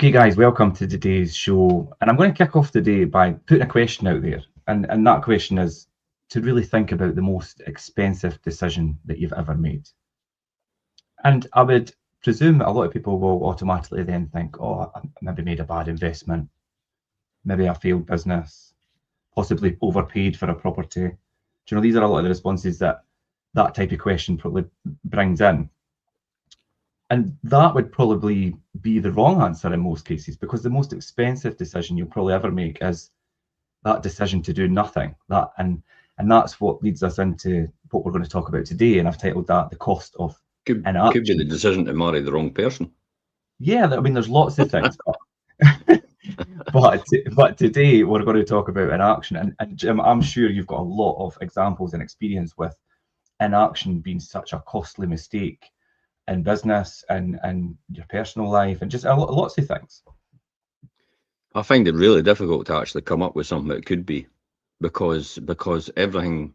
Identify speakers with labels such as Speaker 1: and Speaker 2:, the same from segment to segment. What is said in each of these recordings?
Speaker 1: Okay, guys, welcome to today's show. And I'm going to kick off today by putting a question out there. And that question is to really think about the most expensive decision that you've ever made. And I would presume that a lot of people will automatically then think, oh, I maybe made a bad investment, maybe a failed business, possibly overpaid for a property. Do you know, these are a lot of the responses that that type of question probably brings in. And that would probably be the wrong answer in most cases, because the most expensive decision you'll probably ever make is that decision to do nothing. And that's what leads us into what we're going to talk about today. And I've titled that "The Cost of Inaction."
Speaker 2: Could be the decision to marry the wrong person.
Speaker 1: Yeah, I mean, there's lots of things. but today we're going to talk about inaction. And Jim, I'm sure you've got a lot of examples and experience with inaction being such a costly mistake in business and your personal life and just lots of things.
Speaker 2: I find it really difficult to actually come up with something that could be, because everything,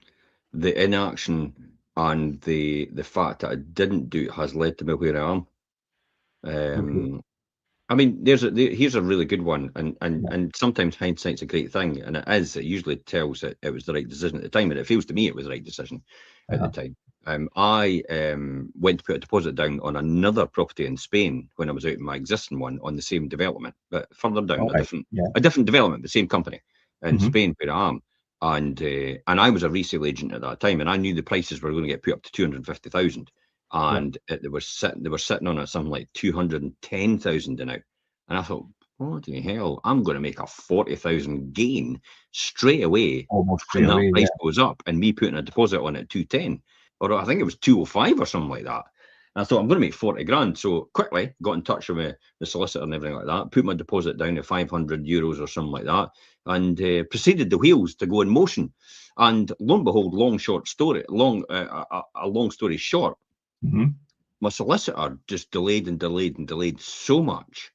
Speaker 2: the inaction and the fact that I didn't do it has led to me where I am.
Speaker 1: Okay.
Speaker 2: I mean, here's a really good one, and sometimes hindsight's a great thing, and it is. It usually tells that it was the right decision at the time, and it feels to me it was the right decision at the time. I went to put a deposit down on another property in Spain when I was out in my existing one on the same development, but further down, a different development, the same company in Spain where I am. And I was a resale agent at that time, and I knew the prices were going to get put up to 250,000, and they were sitting on at something like 210,000 now. And I thought, bloody hell, I'm going to make a 40,000 gain straight away.
Speaker 1: Almost straight
Speaker 2: when
Speaker 1: away,
Speaker 2: that price goes up, and me putting a deposit on at 210, or I think it was 205 or something like that. And I thought, I'm going to make 40 grand. So quickly got in touch with the solicitor and everything like that, put my deposit down to 500 euros or something like that, and proceeded the wheels to go in motion. And lo and behold, a long story short, my solicitor just delayed and delayed and delayed so much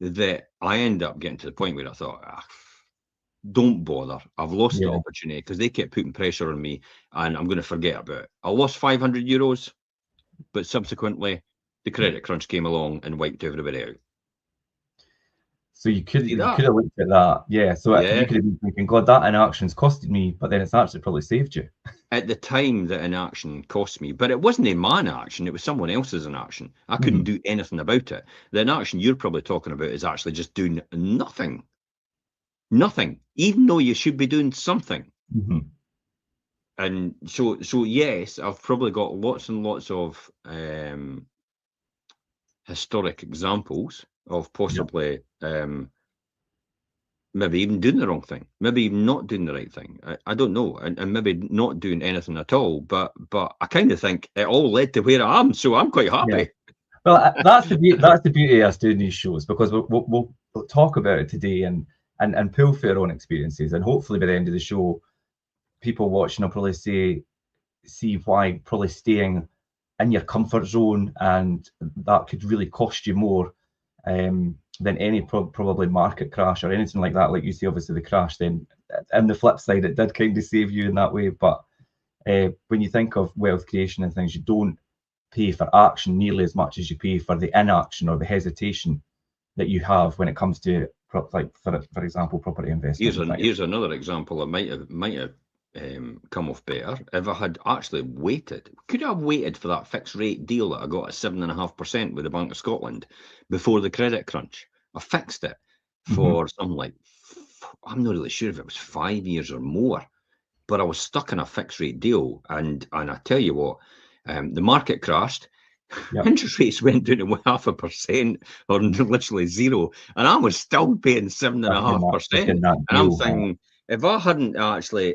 Speaker 2: that I ended up getting to the point where I thought, don't bother. I've lost the opportunity, because they kept putting pressure on me, and I'm going to forget about it. I lost 500 euros, but subsequently the credit crunch came along and wiped everybody out.
Speaker 1: So you could have looked at that, So you could have been thinking, God, that inaction's costed me, but then it's actually probably saved you.
Speaker 2: At the time, that inaction cost me, but it wasn't a man action; it was someone else's inaction. I couldn't do anything about it. The inaction you're probably talking about is actually just doing nothing. Nothing, even though you should be doing something. And so yes, I've probably got lots and lots of historic examples of possibly maybe even doing the wrong thing, maybe even not doing the right thing. I don't know, and maybe not doing anything at all. But I kind of think it all led to where I am, so I'm quite happy.
Speaker 1: Yeah. Well, that's the beauty of us doing these shows, because we'll talk about it today and pull for our own experiences, and hopefully by the end of the show, people watching will probably see why probably staying in your comfort zone, and that could really cost you more than any probably market crash or anything like that. Like you see, obviously the crash, then and the flip side, it did kind of save you in that way. But when you think of wealth creation and things, you don't pay for action nearly as much as you pay for the inaction or the hesitation that you have when it comes to, like for example, property investment.
Speaker 2: Here's another example that might have come off better if I had actually waited. Could I have waited for that fixed rate deal that I got at 7.5% with the Bank of Scotland before the credit crunch? I fixed it for something like, I'm not really sure if it was 5 years or more, but I was stuck in a fixed rate deal, and I tell you what, the market crashed. Interest rates went down to 0.5% or literally zero, and I was still paying 7.5%. And I'm thinking, if I hadn't actually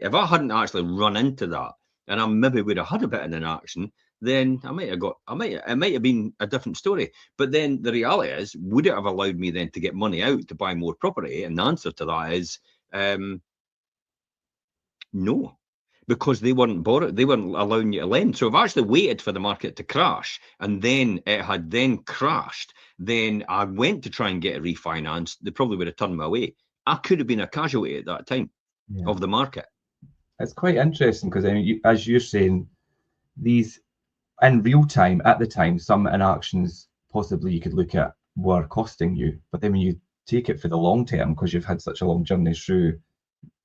Speaker 2: run into that, and I maybe would have had a bit of an inaction, then it might have been a different story. But then the reality is, would it have allowed me then to get money out to buy more property? And the answer to that is no. Because they weren't allowing you to lend. So if I actually waited for the market to crash, and then it had then crashed, then I went to try and get it refinanced, they probably would have turned me away. I could have been a casualty at that time of the market.
Speaker 1: It's quite interesting, because I mean, as you're saying, these in real time at the time, some inactions possibly you could look at were costing you. But then when you take it for the long term, because you've had such a long journey through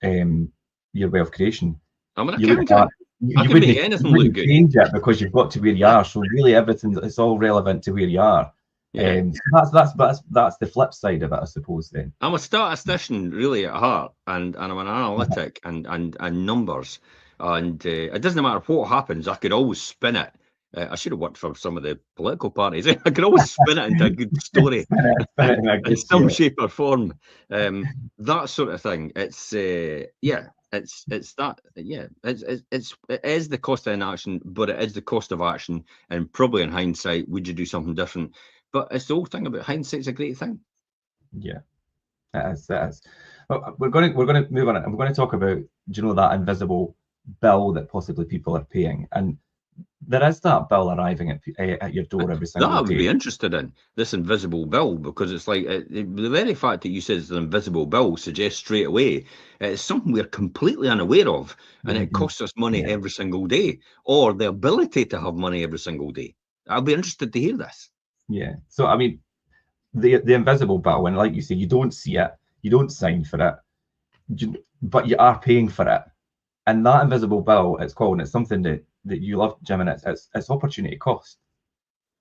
Speaker 1: your wealth creation,
Speaker 2: I'm an
Speaker 1: you look at
Speaker 2: accountant.
Speaker 1: that,
Speaker 2: I
Speaker 1: you
Speaker 2: can
Speaker 1: wouldn't,
Speaker 2: make
Speaker 1: you
Speaker 2: anything look
Speaker 1: wouldn't
Speaker 2: good.
Speaker 1: change it because you've got to where you are. So really, everything, it's all relevant to where you are.
Speaker 2: Yeah.
Speaker 1: So that's the flip side of it, I suppose. Then
Speaker 2: I'm a statistician really at heart, and I'm an analytic and numbers. And it doesn't matter what happens, I could always spin it. I should have worked for some of the political parties. I could always spin it into a good story in some shape or form. That sort of thing. It's it's that. Yeah, it is the cost of inaction, but it is the cost of action. And probably in hindsight, would you do something different? But it's the whole thing about hindsight's a great thing.
Speaker 1: Yeah. It is. Well, we're going to move on. And we're going to talk about, do you know, that invisible bill that possibly people are paying, and there is that bill arriving at your door every single
Speaker 2: That I would
Speaker 1: day.
Speaker 2: be interested in, this invisible bill, because it's like the very fact that you said it's an invisible bill suggests straight away it's something we're completely unaware of, and it costs us money every single day, or the ability to have money every single day. I'll be interested to hear this.
Speaker 1: Yeah. So I mean, the invisible bill, and like you say, you don't see it, you don't sign for it, but you are paying for it. And that invisible bill, it's called, and it's something that you love, Jim, and it's opportunity cost.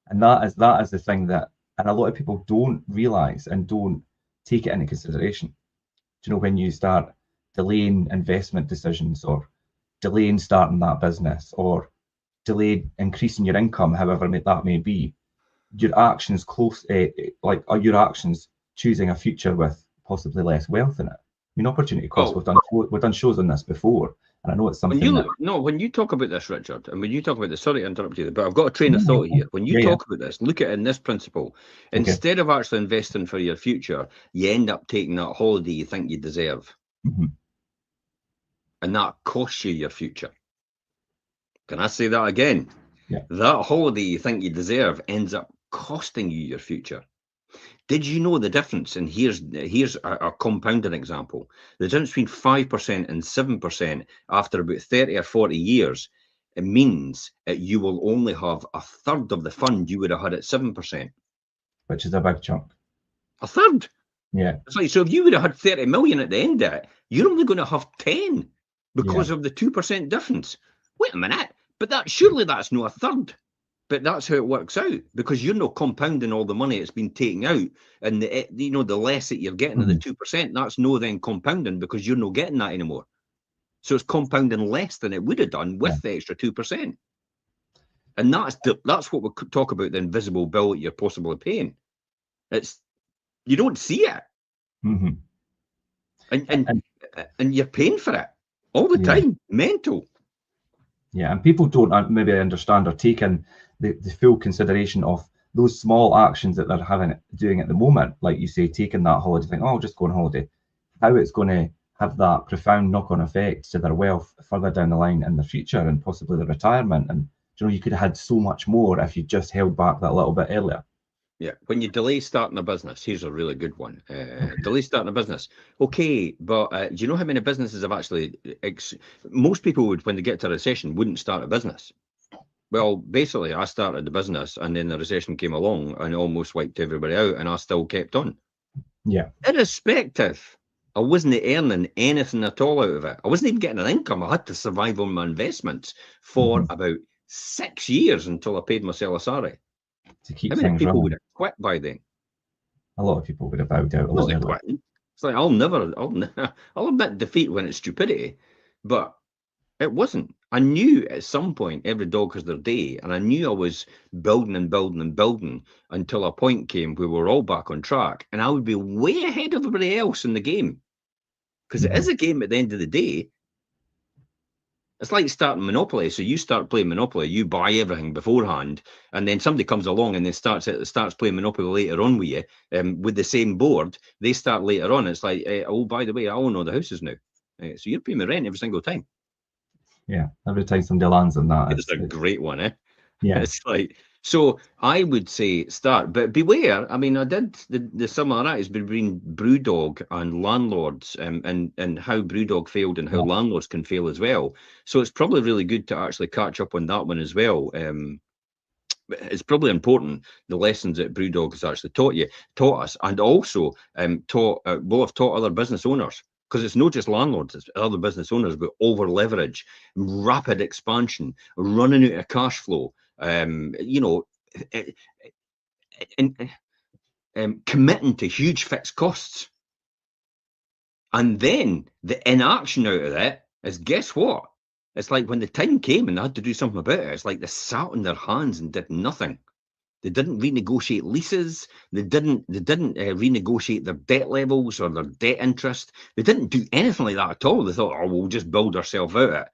Speaker 1: And that is the thing that, and a lot of people don't realize and don't take it into consideration. Do you know, when you start delaying investment decisions, or delaying starting that business, or delayed increasing your income, however that may be, your actions are your actions choosing a future with possibly less wealth in it. I mean, opportunity cost. We've done shows on this before, and I know it's something
Speaker 2: when you talk about this, Richard, and when you talk about this, sorry to interrupt you, but I've got a train of thought here. When you talk about this, look at it in this principle. Instead of actually investing for your future, you end up taking that holiday you think you deserve. And that costs you your future. Can I say that again?
Speaker 1: Yeah.
Speaker 2: That holiday you think you deserve ends up costing you your future. Did you know the difference? And here's a compounding example. The difference between 5% and 7% after about 30 or 40 years, it means that you will only have a third of the fund you would have had at 7%.
Speaker 1: Which is a big chunk.
Speaker 2: A third.
Speaker 1: Yeah.
Speaker 2: It's like, so if you would have had 30 million at the end of it, you're only going to have 10 because of the 2% difference. Wait a minute, but surely that's not a third. But that's how it works out, because you're not compounding all the money that's been taken out, and the less that you're getting of the 2%, that's no then compounding, because you're not getting that anymore. So it's compounding less than it would have done with the extra 2%. And that's what we talk about, the invisible bill that you're possibly paying. It's, you don't see it, and you're paying for it all the time. Mental.
Speaker 1: Yeah, and people don't maybe understand or take in the full consideration of those small actions that they're doing at the moment. Like you say, taking that holiday, think, oh, I'll just go on holiday. How it's going to have that profound knock-on effect to their wealth further down the line in the future, and possibly their retirement. And you could have had so much more if you just held back that little bit earlier.
Speaker 2: Yeah, when you delay starting a business, here's a really good one. Delay starting a business. Okay, but do you know how many businesses have actually... most people would, when they get to a recession, wouldn't start a business. Well, basically, I started the business, and then the recession came along and almost wiped everybody out, and I still kept on.
Speaker 1: Yeah.
Speaker 2: Irrespective, I wasn't earning anything at all out of it. I wasn't even getting an income. I had to survive on my investments for about 6 years until I paid myself a salary.
Speaker 1: To keep
Speaker 2: How many
Speaker 1: things
Speaker 2: people
Speaker 1: running.
Speaker 2: would have quit by then?
Speaker 1: A lot of people would have bowed out a lot earlier.
Speaker 2: Quitting. It's like, I'll admit defeat when it's stupidity, but it wasn't. I knew at some point every dog has their day, and I knew I was building and building and building until a point came where we were all back on track, and I would be way ahead of everybody else in the game, because it is a game at the end of the day. It's like starting Monopoly. So you start playing Monopoly, you buy everything beforehand, and then somebody comes along and then starts playing Monopoly later on with you, with the same board. They start later on. It's like, oh, by the way, I own all the houses now. So you're paying me rent every single time.
Speaker 1: Yeah, every time somebody lands on that.
Speaker 2: It's a great one, eh?
Speaker 1: Yeah.
Speaker 2: It's like, so I would say start, but beware. I mean, I did the similarities between Brewdog and landlords, and how Brewdog failed and how landlords can fail as well. So it's probably really good to actually catch up on that one as well. it's probably important the lessons that Brewdog has actually taught us, and also will have taught other business owners, because it's not just landlords, it's other business owners, but over leverage, rapid expansion, running out of cash flow, you know, committing to huge fixed costs. And then the inaction out of that is, guess what? It's like when the time came and they had to do something about it, it's like they sat on their hands and did nothing. They didn't renegotiate leases. They didn't renegotiate their debt levels or their debt interest. They didn't do anything like that at all. They thought, oh, we'll just build ourselves out of it.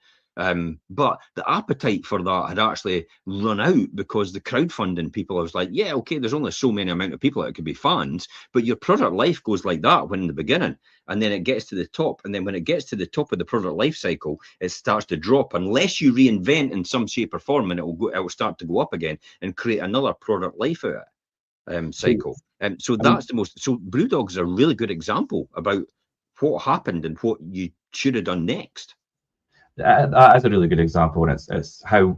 Speaker 2: But the appetite for that had actually run out, because the crowdfunding people, I was like, yeah, okay, there's only so many amount of people that could be fans, but your product life goes like that when in the beginning, and then it gets to the top, and then when it gets to the top of the product life cycle, it starts to drop unless you reinvent in some shape or form, and it will start to go up again and create another product life out of it, cycle. So that's the most. So Brewdog's a really good example about what happened and what you should have done next.
Speaker 1: That is a really good example, and it's how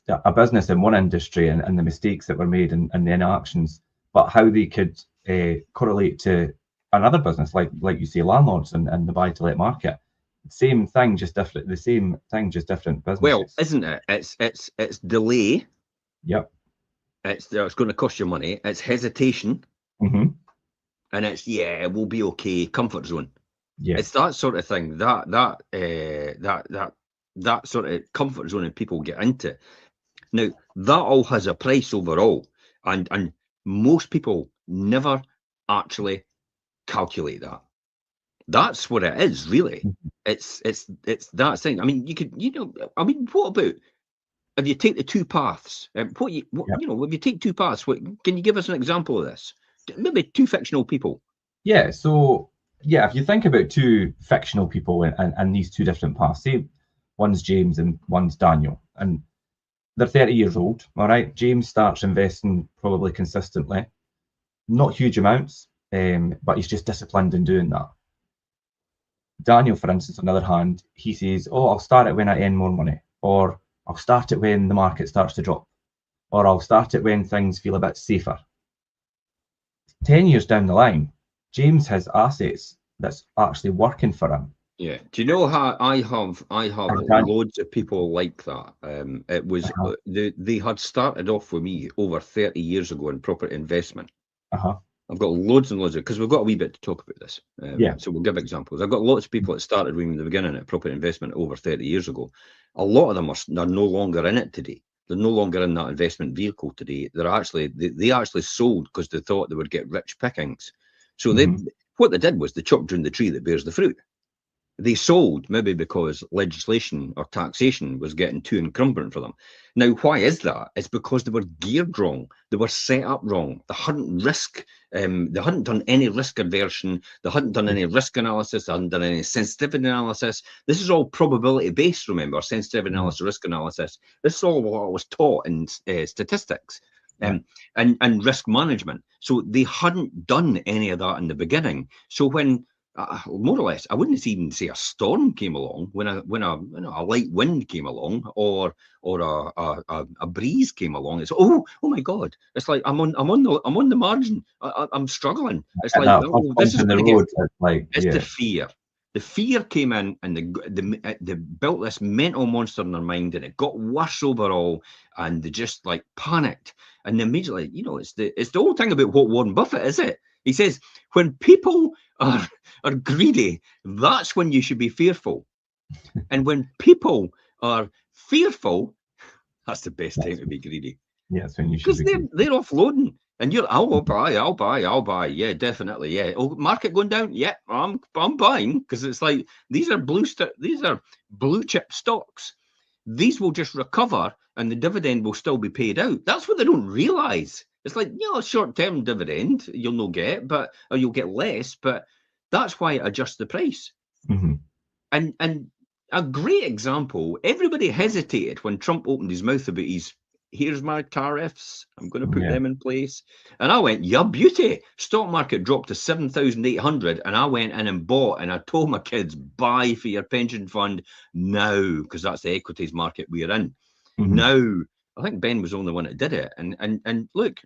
Speaker 1: a business in one industry and the mistakes that were made and the inactions, but how they could correlate to another business, like you say, landlords and the buy-to-let market. Same thing, just different. The same thing, just different businesses.
Speaker 2: Well, isn't it? It's delay.
Speaker 1: Yep.
Speaker 2: It's going to cost you money. It's hesitation,
Speaker 1: mm-hmm.
Speaker 2: And it's it will be okay. Comfort zone.
Speaker 1: Yeah,
Speaker 2: it's that sort of thing. That sort of comfort zone that people get into. Now that all has a price overall, and most people never actually calculate that. That's what it is, really. It's that thing. I mean, what about if you take the two paths? If you take two paths, can you give us an example of this? Maybe two fictional people.
Speaker 1: Yeah. So yeah, if you think about two fictional people and these two different paths, say one's James and one's Daniel, and they're 30 years old. All right, James starts investing probably consistently, not huge amounts, but he's just disciplined in doing that. Daniel, for instance, on the other hand, he says, oh, I'll start it when I earn more money, or I'll start it when the market starts to drop, or I'll start it when things feel a bit safer. 10 years down the line, James has assets that's actually working for him.
Speaker 2: Yeah. Do you know how I have loads of people like that? It was they had started off with me over 30 years ago in property investment. I've got loads and loads of, because we've got a wee bit to talk about this. So we'll give examples. I've got lots of people that started with me in the beginning at property investment over 30 years ago. A lot of them are no longer in it today. They're no longer in that investment vehicle today. They actually sold because they thought they would get rich pickings. So what they did was they chopped down the tree that bears the fruit. They sold maybe because legislation or taxation was getting too encumbrant for them. Now, why is that? It's because they were geared wrong. They were set up wrong. They hadn't done any risk aversion. They hadn't done any risk analysis. They hadn't done any sensitivity analysis. This is all probability based, remember, sensitivity analysis, risk analysis. This is all what I was taught in statistics and risk management. So they hadn't done any of that in the beginning. So when more or less, I wouldn't even say a storm came along, when a light wind came along, or a breeze came along. It's oh my God! It's like I'm on the margin. I'm struggling. It's like this is going to get. It's the fear. The fear came in, and they built this mental monster in their mind, and it got worse overall, and they just like panicked. And immediately, it's the whole thing about what Warren Buffett is. It. He says when people are greedy, that's when you should be fearful. And when people are fearful, that's the best time to be greedy.
Speaker 1: Yeah, that's when you should be.
Speaker 2: Because they're offloading. And you're, I'll buy. Yeah, definitely. Yeah. Oh, market going down? Yeah, I'm buying, because it's like these are blue chip stocks. These will just recover, and the dividend will still be paid out. That's what they don't realize. It's like, a short-term dividend you'll not get, or you'll get less, but that's why it adjusts the price. And a great example, everybody hesitated when Trump opened his mouth about here's my tariffs, I'm going to put them in place. And I went, yeah, beauty. Stock market dropped to 7,800, and I went in and bought, and I told my kids, buy for your pension fund now, because that's the equities market we're in. Now, I think Ben was the only one that did it. And look,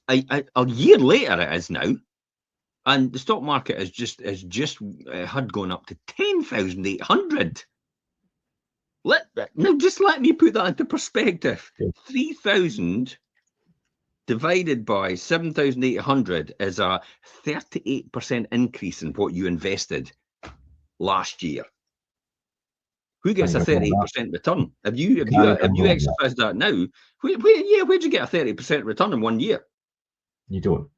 Speaker 2: a year later it is now, and the stock market has just had gone up to 10,800. Just let me put that into perspective.
Speaker 1: Yeah.
Speaker 2: 3,000 divided by 7,800 is a 38% increase in what you invested last year. Who gets a 38% return? Have you exercised that now? Where'd you get a 30% return in 1 year?
Speaker 1: You don't.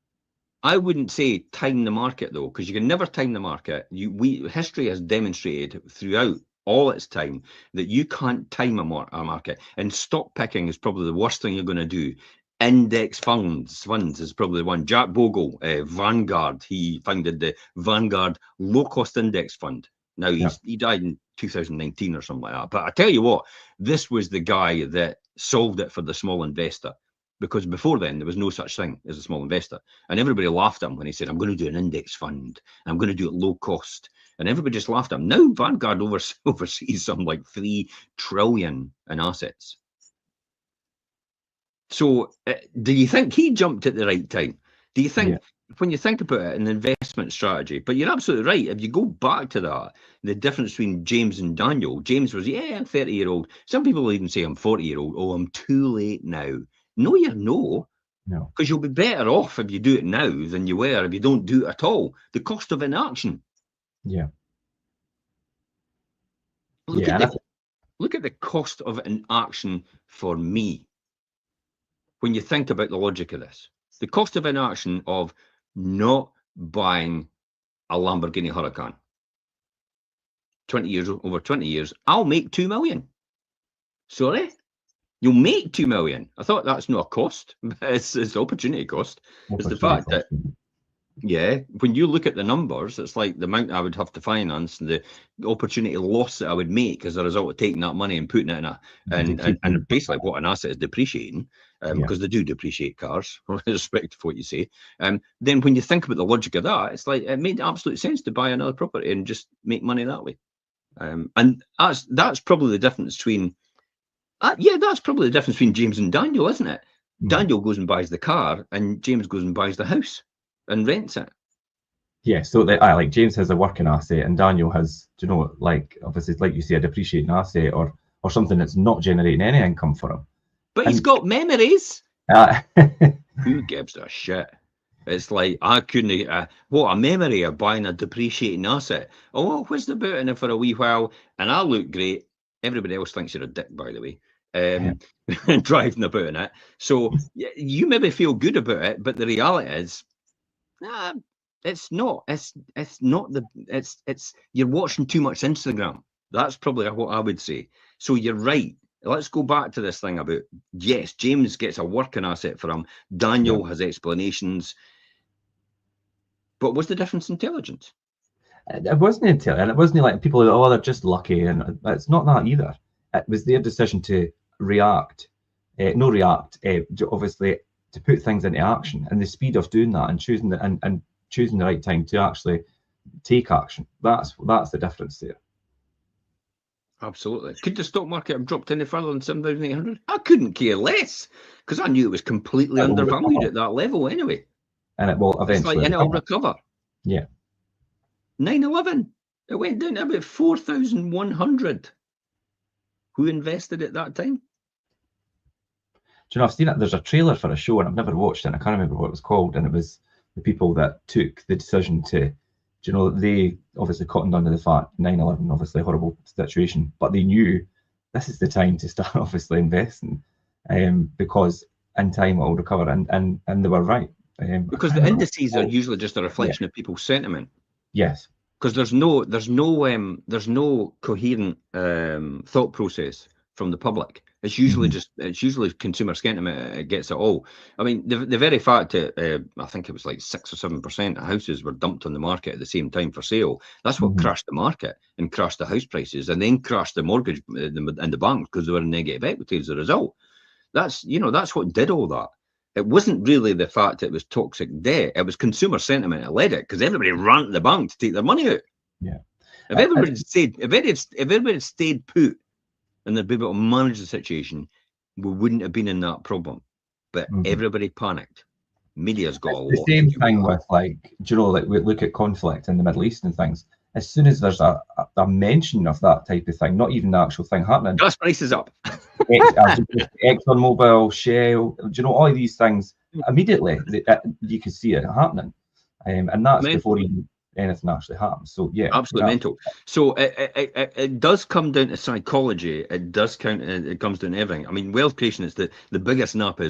Speaker 2: I wouldn't say time the market though, because you can never time the market. History has demonstrated throughout all its time that you can't time a market. And stock picking is probably the worst thing you're going to do. Index funds is probably the one. Jack Bogle, Vanguard, he founded the Vanguard Low Cost Index Fund. Now he died in 2019 or something like that. But I tell you what, this was the guy that solved it for the small investor. Because before then, there was no such thing as a small investor. And everybody laughed at him when he said, I'm going to do an index fund. I'm going to do it low cost. And everybody just laughed at him. Now Vanguard oversees something like 3 trillion in assets. So do you think he jumped at the right time? Do you think, when you think about it, an investment strategy, but you're absolutely right. If you go back to that, the difference between James and Daniel, James was, I'm 30-year-old. Some people will even say I'm 40-year-old. Oh, I'm too late now. No, you're no. Because you'll be better off if you do it now than you were if you don't do it at all. The cost of inaction.
Speaker 1: Yeah.
Speaker 2: Look at the cost of inaction for me. When you think about the logic of this, the cost of inaction of not buying a Lamborghini Huracan. 20 years, I'll make 2 million. Sorry? You'll make 2 million. I thought that's not a cost, but it's opportunity cost. It's the fact that, when you look at the numbers, it's like the amount I would have to finance, the opportunity loss that I would make as a result of taking that money and putting it in and basically what an asset is depreciating, because they do depreciate cars, with respect to what you say. Then when you think about the logic of that, it's like it made absolute sense to buy another property and just make money that way. And that's probably the difference between. That's probably the difference between James and Daniel, isn't it? Daniel goes and buys the car, and James goes and buys the house and rents it.
Speaker 1: Yeah, so like James has a working asset, and Daniel has, obviously, like you say, a depreciating asset or something that's not generating any income for him.
Speaker 2: But he's got memories. Who gives a shit? It's like, I couldn't, what a memory of buying a depreciating asset. Oh, what's the about in it for a wee while? And I look great. Everybody else thinks you're a dick, by the way, driving about in it. So you maybe feel good about it, but the reality is, it's not. It's not you're watching too much Instagram. That's probably what I would say. So you're right. Let's go back to this thing about, yes, James gets a working asset for him. Daniel has explanations. But what's the difference in intelligence?
Speaker 1: It wasn't intelligent. And it wasn't like people are, they're just lucky. And it's not that either. It was their decision to react. Obviously, to put things into action, and the speed of doing that and choosing the right time to actually take action. That's the difference there.
Speaker 2: Absolutely. Could the stock market have dropped any further than 7,800? I couldn't care less, because I knew it was completely undervalued at that level anyway.
Speaker 1: And it will eventually
Speaker 2: it'll recover.
Speaker 1: Yeah.
Speaker 2: 9/11, it went down to about 4,100. Who invested at that time?
Speaker 1: Do you know, I've seen it. There's a trailer for a show, and I've never watched it, and I can't remember what it was called. And it was the people that took the decision to, they obviously cottoned under the fact 9/11, obviously a horrible situation, but they knew this is the time to start obviously investing, because in time it will recover, and they were right.
Speaker 2: Because the indices are usually just a reflection of people's sentiment.
Speaker 1: Yes.
Speaker 2: Because there's no coherent thought process from the public. It's usually consumer sentiment gets it all. I mean, the very fact that I think it was like 6 or 7% of houses were dumped on the market at the same time for sale. That's what crashed the market and crashed the house prices, and then crashed the mortgage and the bank, because they were in negative equity as a result. That's what did all that. It wasn't really the fact that it was toxic debt. It was consumer sentiment that led it, because everybody ran to the bank to take their money out.
Speaker 1: Yeah.
Speaker 2: If everybody had stayed put, and they'd be able to manage the situation, we wouldn't have been in that problem. But everybody panicked. Media's got a
Speaker 1: The
Speaker 2: lot
Speaker 1: same
Speaker 2: to do
Speaker 1: thing
Speaker 2: with
Speaker 1: with, like, do you know, like, we look at conflict in the Middle East and things. As soon as there's a mention of that type of thing, not even the actual thing happening,
Speaker 2: gas prices up.
Speaker 1: ExxonMobil, Shell, do you know, all of these things, immediately you can see it happening. And that's before even anything actually happens. So yeah,
Speaker 2: absolutely mental. So it does come down to psychology. It does count. It comes down to everything. I mean, wealth creation is the biggest gap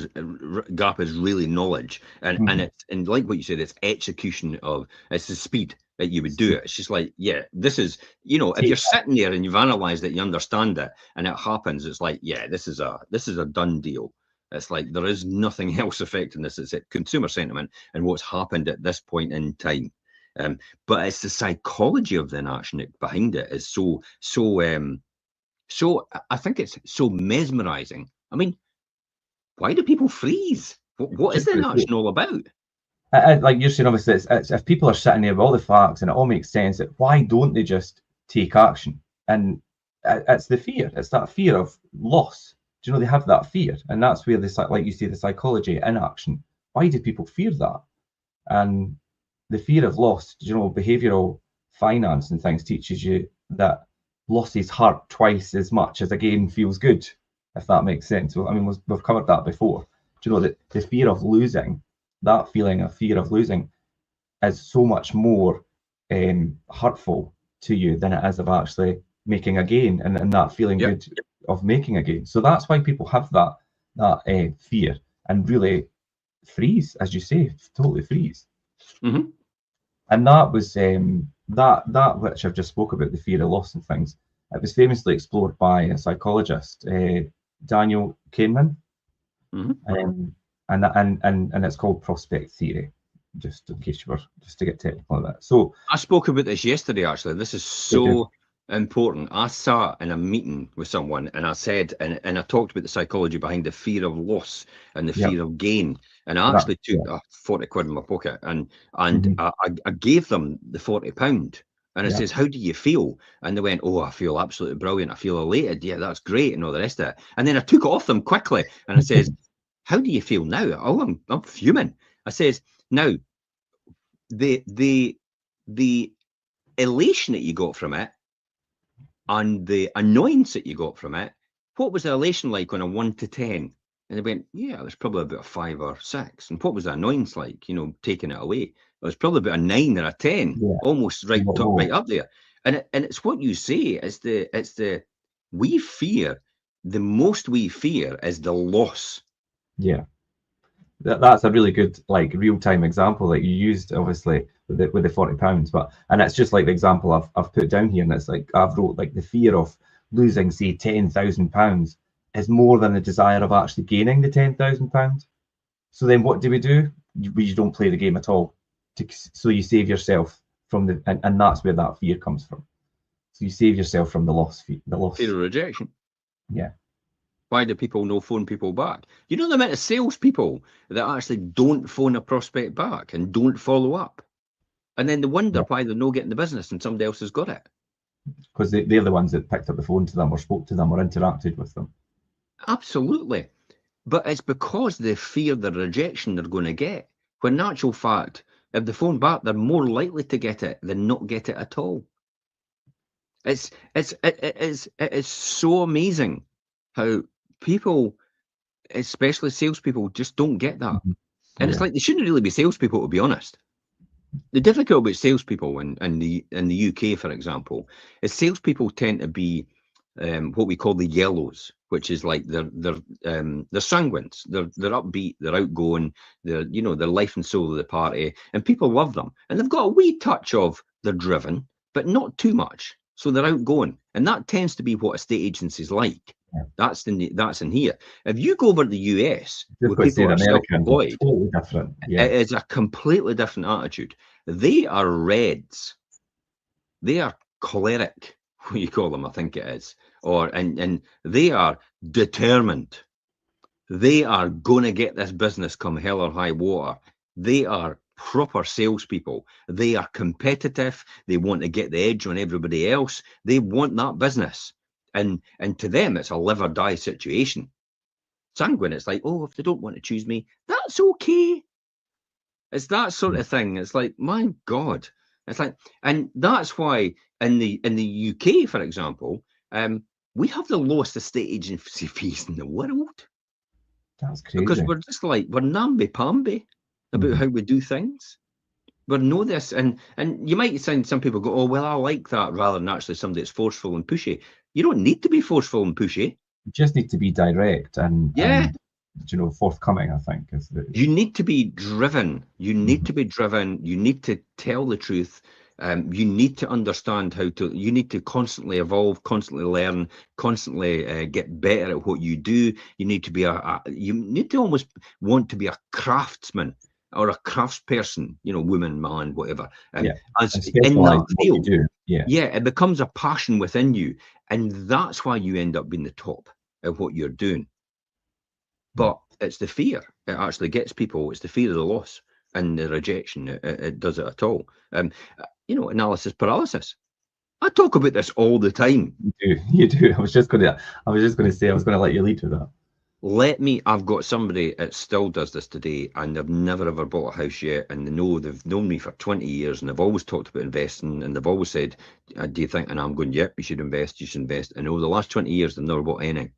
Speaker 2: is really knowledge, and it's, and like what you said, it's execution of, it's the speed that you would do it. It's just like, yeah, this is, you know, if you're sitting there and you've analysed it, you understand it, and it happens, it's like, yeah, this is a done deal. It's like there is nothing else affecting this. It's consumer sentiment and what's happened at this point in time. But it's the psychology of the inaction behind it is so I think it's so mesmerizing. I mean, why do people freeze? What is the inaction all about?
Speaker 1: Like you're saying, obviously, it's if people are sitting there with all the facts and it all makes sense, why don't they just take action? And it's the fear. It's that fear of loss. Do you know, they have that fear, and that's where like you say, the psychology in action. Why do people fear that? And the fear of loss, you know, behavioral finance and things teaches you that losses hurt twice as much as a gain feels good, if that makes sense. So, I mean, we've covered that before. Do you know that the fear of losing, that feeling of fear of losing, is so much more hurtful to you than it is of actually making a gain, and that feeling good of making a gain. So that's why people have that fear and really freeze, as you say, totally freeze. And that was that which I've just spoke about, the fear of loss and things. It was famously explored by a psychologist, Daniel Kahneman, and it's called prospect theory. Just in case you were, just to get technical on that. So
Speaker 2: I spoke about this yesterday. Actually, this is so important. I sat in a meeting with someone and I said, and I talked about the psychology behind the fear of loss and the fear of gain. And I actually took 40 quid in my pocket and I gave them the £40. And it says, how do you feel? And they went, oh, I feel absolutely brilliant. I feel elated. Yeah, that's great. And all the rest of it. And then I took it off them quickly. And I says, how do you feel now? Oh, I'm fuming. I says, now, the elation that you got from it and the annoyance that you got from it, what was the elation like on a 1 to 10? And they went, yeah, it was probably about a 5 or 6. And what was the annoyance like, you know, taking it away? It was probably about a 9 or a 10, almost right up there. And it's what you say, it's the we fear, the most we fear is the loss.
Speaker 1: Yeah. That's a really good, like, real-time example that you used, obviously, with the £40. But, and it's just like the example I've put down here, and it's like I've wrote, like, the fear of losing, say, £10,000 is more than the desire of actually gaining the £10,000. So then what do? You don't play the game at all. So you save yourself from the, and that's where that fear comes from. So you save yourself from the loss.
Speaker 2: Fear of rejection.
Speaker 1: Yeah.
Speaker 2: Why do people no phone people back? You know the amount of salespeople that actually don't phone a prospect back and don't follow up, and then they wonder why they're not getting the business and somebody else has got it.
Speaker 1: Because they're the ones that picked up the phone to them or spoke to them or interacted with them.
Speaker 2: Absolutely. But it's because they fear the rejection they're going to get. When in actual fact, if they phone back, they're more likely to get it than not get it at all. It is so amazing how people, especially salespeople, just don't get that. And it's like they shouldn't really be salespeople, to be honest. The difficulty with salespeople in the UK, for example, is salespeople tend to be what we call the yellows, which is like they're sanguines, they're upbeat, they're outgoing, they're life and soul of the party, and people love them. And they've got a wee touch of they're driven, but not too much. So they're outgoing, and that tends to be what estate agencies like. That's in here. If you go over to the US, where people are self-employed,
Speaker 1: totally different.
Speaker 2: It is a completely different attitude. They are reds. They are choleric, what you call them, I think it is. And they are determined. They are going to get this business come hell or high water. They are proper salespeople. They are competitive. They want to get the edge on everybody else. They want that business. And to them, it's a live or die situation. sanguine. It's like, oh, if they don't want to choose me, that's okay. It's that sort of thing. It's like, my God. It's like, and that's why in the UK, for example, we have the lowest estate agency fees in the world.
Speaker 1: That's crazy.
Speaker 2: Because we're just like, we're namby-pamby about how we do things. We know this, and you might find some people go, oh, well, I like that, rather than actually somebody that's forceful and pushy. You don't need to be forceful and pushy.
Speaker 1: You just need to be direct and forthcoming, I think.
Speaker 2: You need to be driven. You need to be driven. You need to tell the truth. You need to understand you need to constantly evolve, constantly learn, constantly get better at what you do. You need to be you need to almost want to be a craftsman or a craftsperson, woman, man, whatever. As in that field, it becomes a passion within you. And that's why you end up being the top at what you're doing. But it's the fear. It actually gets people. It's the fear of the loss and the rejection. It does it at all. Analysis paralysis. I talk about this all the time.
Speaker 1: You do. I was just going to say, I was going to let you lead with that.
Speaker 2: I've got somebody that still does this today, and they've never ever bought a house yet, and they've known me for 20 years, and they've always talked about investing, and they've always said, do you think? And I'm going, yep, you should invest. And over the last 20 years, they've never bought anything.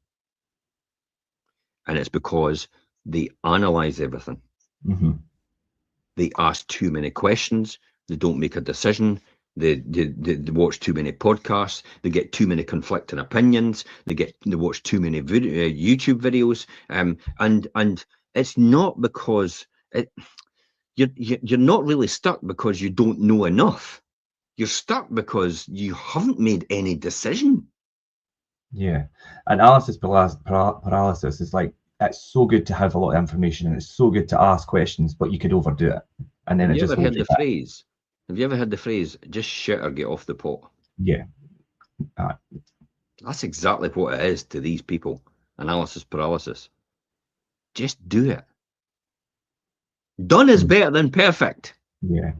Speaker 2: And it's because they analyze everything. They ask too many questions. They don't make a decision. They watch too many podcasts. They get too many conflicting opinions. They watch too many YouTube videos. And it's not because you're not really stuck because you don't know enough. You're stuck because you haven't made any decision.
Speaker 1: Yeah, analysis paralysis is like, it's so good to have a lot of information and it's so good to ask questions, but you could overdo it, and then
Speaker 2: Have you ever heard the phrase, just shit or get off the pot?
Speaker 1: Yeah.
Speaker 2: That's exactly what it is to these people. Analysis paralysis. Just do it. Done is better than perfect.
Speaker 1: Yeah.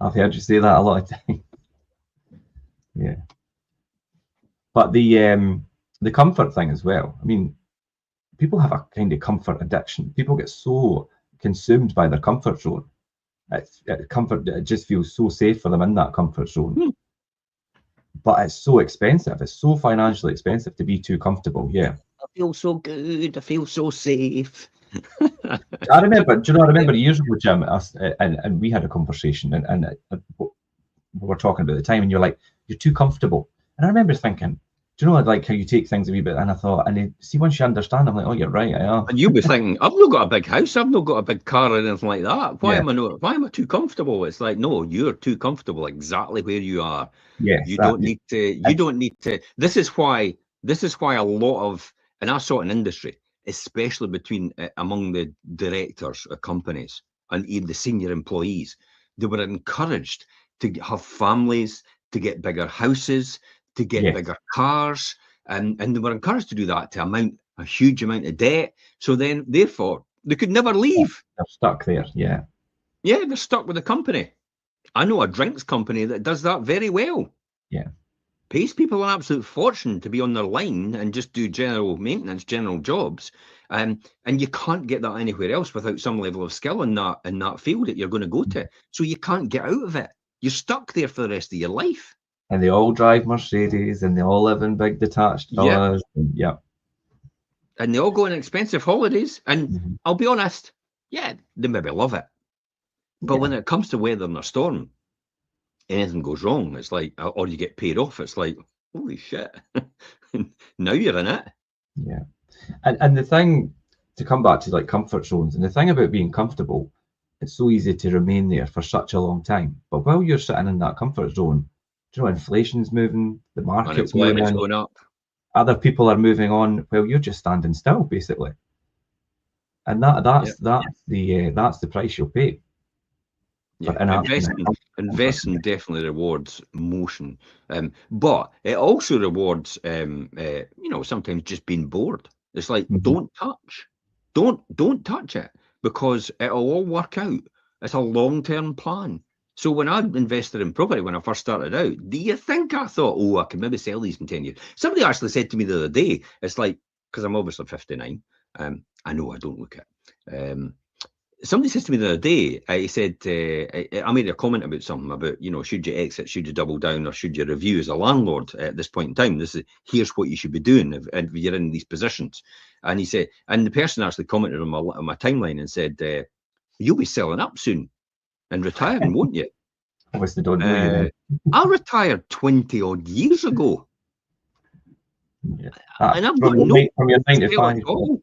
Speaker 1: I've heard you say that a lot of times. Yeah. But the comfort thing as well. I mean, people have a kind of comfort addiction. People get so consumed by their comfort zone. It just feels so safe for them in that comfort zone. But it's so expensive. It's so financially expensive to be too comfortable. Yeah.
Speaker 2: I feel so good. I feel so safe.
Speaker 1: I remember years ago, Jim, and we had a conversation, and we were talking about the time, and you're like, you're too comfortable. And I remember thinking, do you know, like how you take things a wee bit, and I thought, and see, once you understand, I'm like, oh, you're right, I am.
Speaker 2: And you'll be thinking, I've not got a big house, I've not got a big car or anything like that. Why am I too comfortable? It's like, no, you're too comfortable exactly where you are.
Speaker 1: Yes,
Speaker 2: you don't need to. This is why a lot of, and I saw it in industry, especially among the directors of companies and even the senior employees, they were encouraged to have families, to get bigger houses, to get bigger cars, and they were encouraged to do that, to amount a huge amount of debt. So then, therefore, they could never leave.
Speaker 1: They're stuck there. Yeah,
Speaker 2: they're stuck with the company. I know a drinks company that does that very well.
Speaker 1: Yeah,
Speaker 2: pays people an absolute fortune to be on their line and just do general maintenance, general jobs, and you can't get that anywhere else without some level of skill in that field that you're going to go to. So you can't get out of it. You're stuck there for the rest of your life.
Speaker 1: And they all drive Mercedes, and they all live in big detached villas.
Speaker 2: And they all go on expensive holidays. And I'll be honest, they maybe love it. But when it comes to weathering a storm, anything goes wrong, it's like, or you get paid off, it's like, holy shit, now you're in it.
Speaker 1: Yeah. And the thing, to come back to like comfort zones, and the thing about being comfortable, it's so easy to remain there for such a long time. But while you're sitting in that comfort zone, do you know, inflation's moving, the market's moving,
Speaker 2: going up,
Speaker 1: other people are moving on, well, you're just standing still, basically. And that's the price you'll pay.
Speaker 2: Investing definitely rewards motion, but it also rewards, sometimes just being bored. It's like, don't touch it, because it'll all work out. It's a long-term plan. So when I invested in property, when I first started out, do you think I thought, I can maybe sell these in 10 years? Somebody actually said to me the other day, it's like, because I'm obviously 59, I know I don't look at. Somebody says to me the other day, he said, I made a comment about something about, should you exit, should you double down, or should you review as a landlord at this point in time? Here's what you should be doing if you're in these positions. And he said, and the person actually commented on my timeline and said, you'll be selling up soon and retiring, won't you?
Speaker 1: Obviously, don't know you then.
Speaker 2: I retired 20 odd years ago.
Speaker 1: Yeah.
Speaker 2: And I've got no
Speaker 1: from your 9 to 5.
Speaker 2: at all.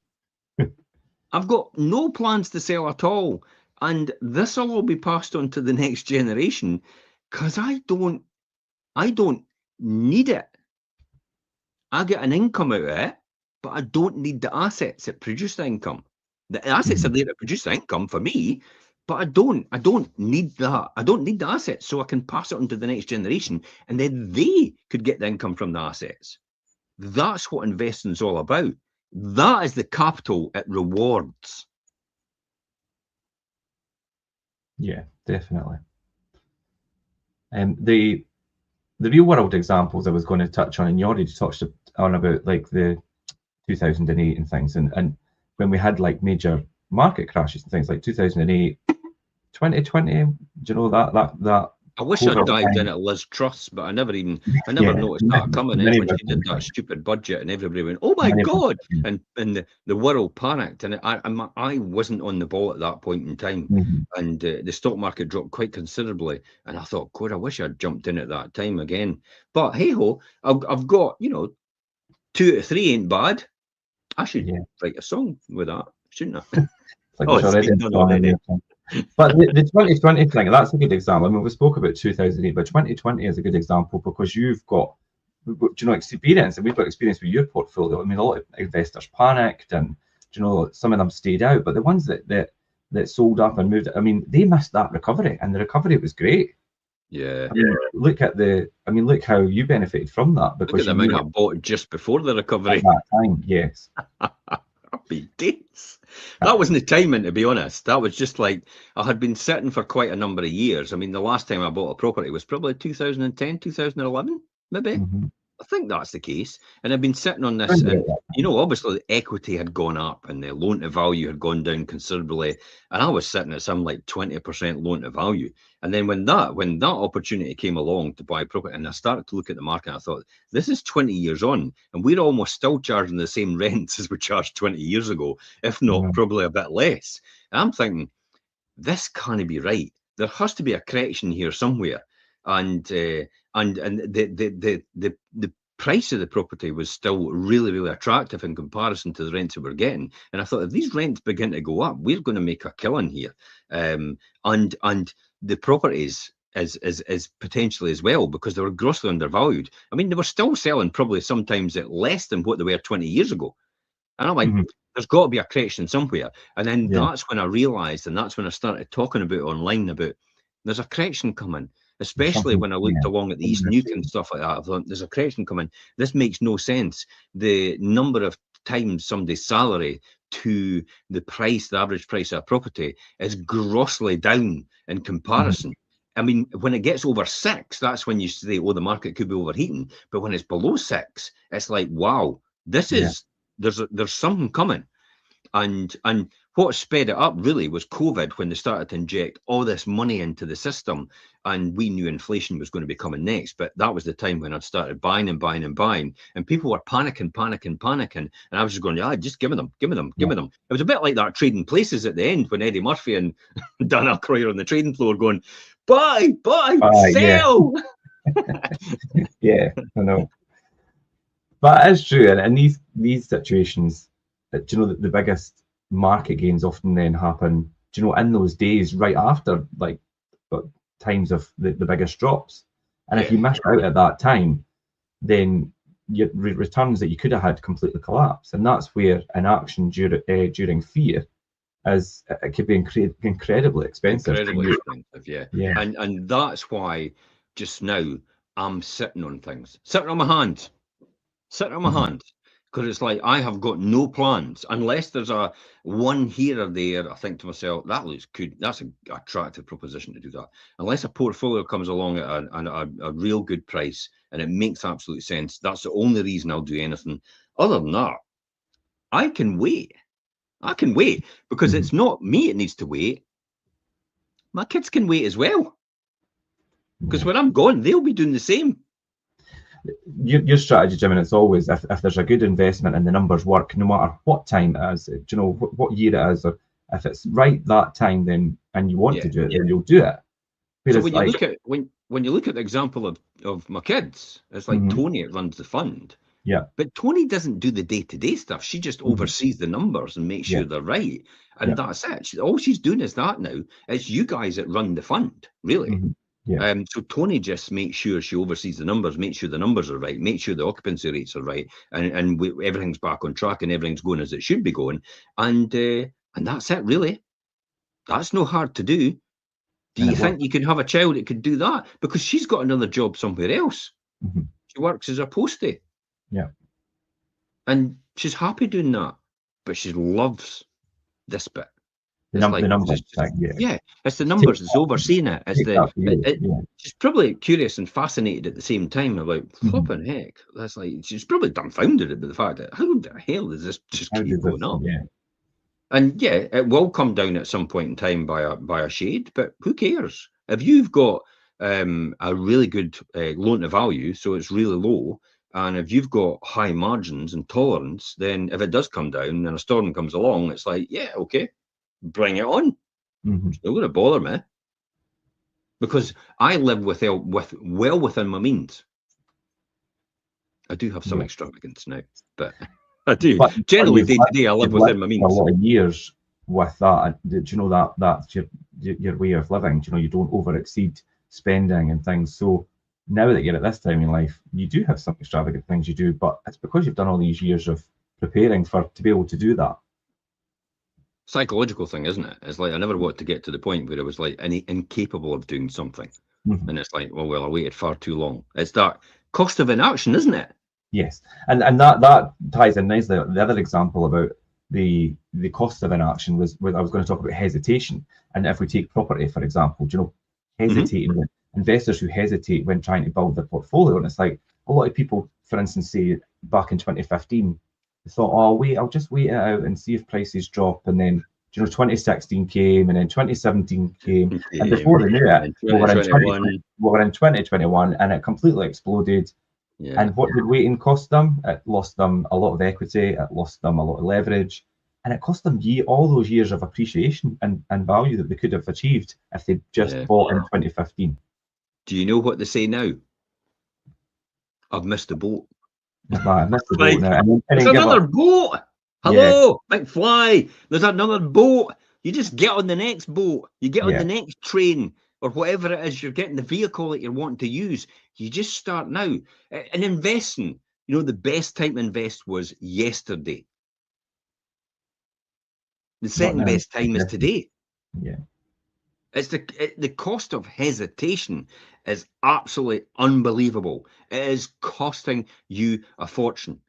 Speaker 2: I've got no plans to sell at all. And this will all be passed on to the next generation because I don't need it. I get an income out of it, but I don't need the assets that produce the income. The assets are there to produce the income for me, but I don't need that. I don't need the assets, so I can pass it on to the next generation, and then they could get the income from the assets. That's what investing is all about. That is the capital it rewards.
Speaker 1: Yeah, definitely. The real world examples I was going to touch on, and you already touched on about like the 2008 and things, and when we had like major market crashes and things like 2008, 2020. Do you know that?
Speaker 2: I wish I'd dived in at Liz Truss, but I never noticed that coming in when she did that stupid budget, and everybody went, "Oh my God!" and the world panicked, and I wasn't on the ball at that point in time, and the stock market dropped quite considerably, and I thought, God, I wish I'd jumped in at that time again. But hey ho, I've got 2 out of 3 ain't bad. I should write a song with that, shouldn't I?
Speaker 1: Already. But the 2020 thing, that's a good example. I mean, we spoke about 2008, but 2020 is a good example because you've got, experience, and we've got experience with your portfolio. I mean, a lot of investors panicked, and some of them stayed out, but the ones that sold up and moved, I mean, they missed that recovery, and the recovery was great.
Speaker 2: Yeah.
Speaker 1: I mean, look how you benefited from that, because
Speaker 2: look at the amount I bought just before the recovery.
Speaker 1: At that time, yes.
Speaker 2: Happy days. That wasn't the timing, to be honest. That was just like, I had been sitting for quite a number of years. I mean, the last time I bought a property was probably 2010, 2011, maybe. I think that's the case. And I've been sitting on this, and obviously the equity had gone up and the loan to value had gone down considerably. And I was sitting at some like 20% loan to value. And then when that opportunity came along to buy property, and I started to look at the market, I thought, this is 20 years on, and we're almost still charging the same rents as we charged 20 years ago, if not probably a bit less. And I'm thinking, this can't be right. There has to be a correction here somewhere. And the price of the property was still really, really attractive in comparison to the rents that we're getting. And I thought, if these rents begin to go up, we're going to make a killing here. And the properties as potentially as well, because they were grossly undervalued. I mean, they were still selling probably sometimes at less than what they were 20 years ago. And I'm like, there's got to be a correction somewhere. And then that's when I realised, and that's when I started talking about online about there's a correction coming, especially when I looked along at the East Nuke and stuff like that. I thought, there's a correction coming. This makes no sense. The number of times somebody's salary to the average price of a property is grossly down in comparison. I mean, when it gets over 6, that's when you say, oh, the market could be overheating. But when it's below 6, it's like, wow, this is, there's something coming. And what sped it up really was COVID, when they started to inject all this money into the system, and we knew inflation was going to be coming next. But that was the time when I'd started buying and buying and buying, and people were panicking. And I was just going, just give me them. It was a bit like that Trading Places at the end, when Eddie Murphy and Dan Aykroyd are on the trading floor going, buy, sell.
Speaker 1: Yeah, I know. But it's true, and in these situations, the biggest market gains often then happen, in those days right after like times of the biggest drops. And if you miss out at that time, then your returns that you could have had completely collapse. And that's where inaction during fear it could be incredibly expensive.
Speaker 2: Incredibly expensive, yeah. And that's why just now I'm sitting on things, sitting on my hands. Because it's like, I have got no plans unless there's a one here or there. I think to myself, that looks good. That's an attractive proposition to do that. Unless a portfolio comes along at a real good price and it makes absolute sense, that's the only reason I'll do anything. Other than that, I can wait. I can wait because
Speaker 1: Mhm.
Speaker 2: it's not me it needs to wait. My kids can wait as well. Because
Speaker 1: Yeah.
Speaker 2: when I'm gone, they'll be doing the same.
Speaker 1: Your strategy, Jim, and it's always if there's a good investment and the numbers work, no matter what time it is, do you know what year it is, or if it's right that time, then and you want to do it, then you'll do it.
Speaker 2: So
Speaker 1: Whereas,
Speaker 2: when you
Speaker 1: like,
Speaker 2: look at when you look at the example of my kids, it's like
Speaker 1: mhm,
Speaker 2: Tony runs the fund.
Speaker 1: yeah,
Speaker 2: But Tony doesn't do the day-to-day stuff. She just
Speaker 1: mhm,
Speaker 2: oversees the numbers and makes
Speaker 1: yeah,
Speaker 2: sure they're right. And
Speaker 1: yeah,
Speaker 2: that's it. All she's doing is that now. It's you guys that run the fund, really.
Speaker 1: mhm, yeah,
Speaker 2: So Tony just makes sure she oversees the numbers, makes sure the numbers are right, makes sure the occupancy rates are right, and everything's back on track and everything's going as it should be going. And that's it, really. That's no hard to do. Do
Speaker 1: and
Speaker 2: you
Speaker 1: it works.
Speaker 2: think you can have a child that could do that? Because she's got another job somewhere else.
Speaker 1: Mhm,
Speaker 2: She works as a postie.
Speaker 1: yeah,
Speaker 2: And she's happy doing that, but she loves this bit.
Speaker 1: the
Speaker 2: It's like,
Speaker 1: numbers
Speaker 2: it's
Speaker 1: thing, yeah.
Speaker 2: yeah, it's the
Speaker 1: Take
Speaker 2: numbers. It's overseeing it. It's
Speaker 1: take
Speaker 2: the
Speaker 1: that for you, yeah.
Speaker 2: she's probably curious and fascinated at the same time about
Speaker 1: Mhm.
Speaker 2: flipping heck. That's like she's probably dumbfounded at the fact that how the hell does this just
Speaker 1: How
Speaker 2: keep
Speaker 1: did
Speaker 2: going
Speaker 1: this?
Speaker 2: up?
Speaker 1: Yeah,
Speaker 2: And yeah, it will come down at some point in time by a shade, but who cares? If you've got a really good loan to value, so it's really low, and if you've got high margins and tolerance, then if it does come down and a storm comes along, it's like, yeah, okay, bring it on.
Speaker 1: mhm,
Speaker 2: It's not going to bother me because I live with well within my means. I do have some
Speaker 1: yeah.
Speaker 2: extravagance now, but I do.
Speaker 1: But
Speaker 2: Generally, day to day, I live
Speaker 1: you've lived
Speaker 2: within my
Speaker 1: for a
Speaker 2: means.
Speaker 1: lot of years with that. Do you know that that's your way of living? Do you know you don't over exceed spending and things. So now that you're at this time in life, you do have some extravagant things you do, but it's because you've done all these years of preparing for to be able to do that.
Speaker 2: Psychological thing, isn't it? It's like I never wanted to get to the point where I was like incapable of doing something.
Speaker 1: Mhm.
Speaker 2: And it's like, well, I waited far too long. It's that cost of inaction, isn't it?
Speaker 1: Yes, and that ties in nicely. The other example about the cost of inaction was I was going to talk about hesitation. And if we take property, for example, do you know,
Speaker 2: Hmm.
Speaker 1: hesitating, investors who hesitate when trying to build their portfolio, and it's like a lot of people, for instance, say back in 2015, they thought, oh, wait, I'll just wait it out and see if prices drop, and then you know, 2016 came, and then 2017 came, and before they knew
Speaker 2: And
Speaker 1: it,
Speaker 2: then
Speaker 1: we were in
Speaker 2: 2021,
Speaker 1: we were in 2021, and it completely exploded.
Speaker 2: yeah.
Speaker 1: And what did waiting cost them? It lost them a lot of equity, it lost them a lot of leverage, and it cost them all those years of appreciation and value that they could have achieved if they'd just
Speaker 2: Yeah.
Speaker 1: bought in 2015.
Speaker 2: Do you know what they say now? I've missed the boat.
Speaker 1: I missed the boat
Speaker 2: Like,
Speaker 1: now. And
Speaker 2: there's
Speaker 1: then give
Speaker 2: another
Speaker 1: up.
Speaker 2: boat.
Speaker 1: Yeah,
Speaker 2: Hello, McFly. There's another boat. You just get on the next boat. You get on
Speaker 1: yeah,
Speaker 2: the next train or whatever it is you're getting the vehicle that you're wanting to use. You just start now. And investing, you know, the best time to invest was yesterday. The
Speaker 1: not
Speaker 2: second
Speaker 1: now.
Speaker 2: best time is today.
Speaker 1: Yeah,
Speaker 2: It's the cost of hesitation is absolutely unbelievable. It is costing you a fortune.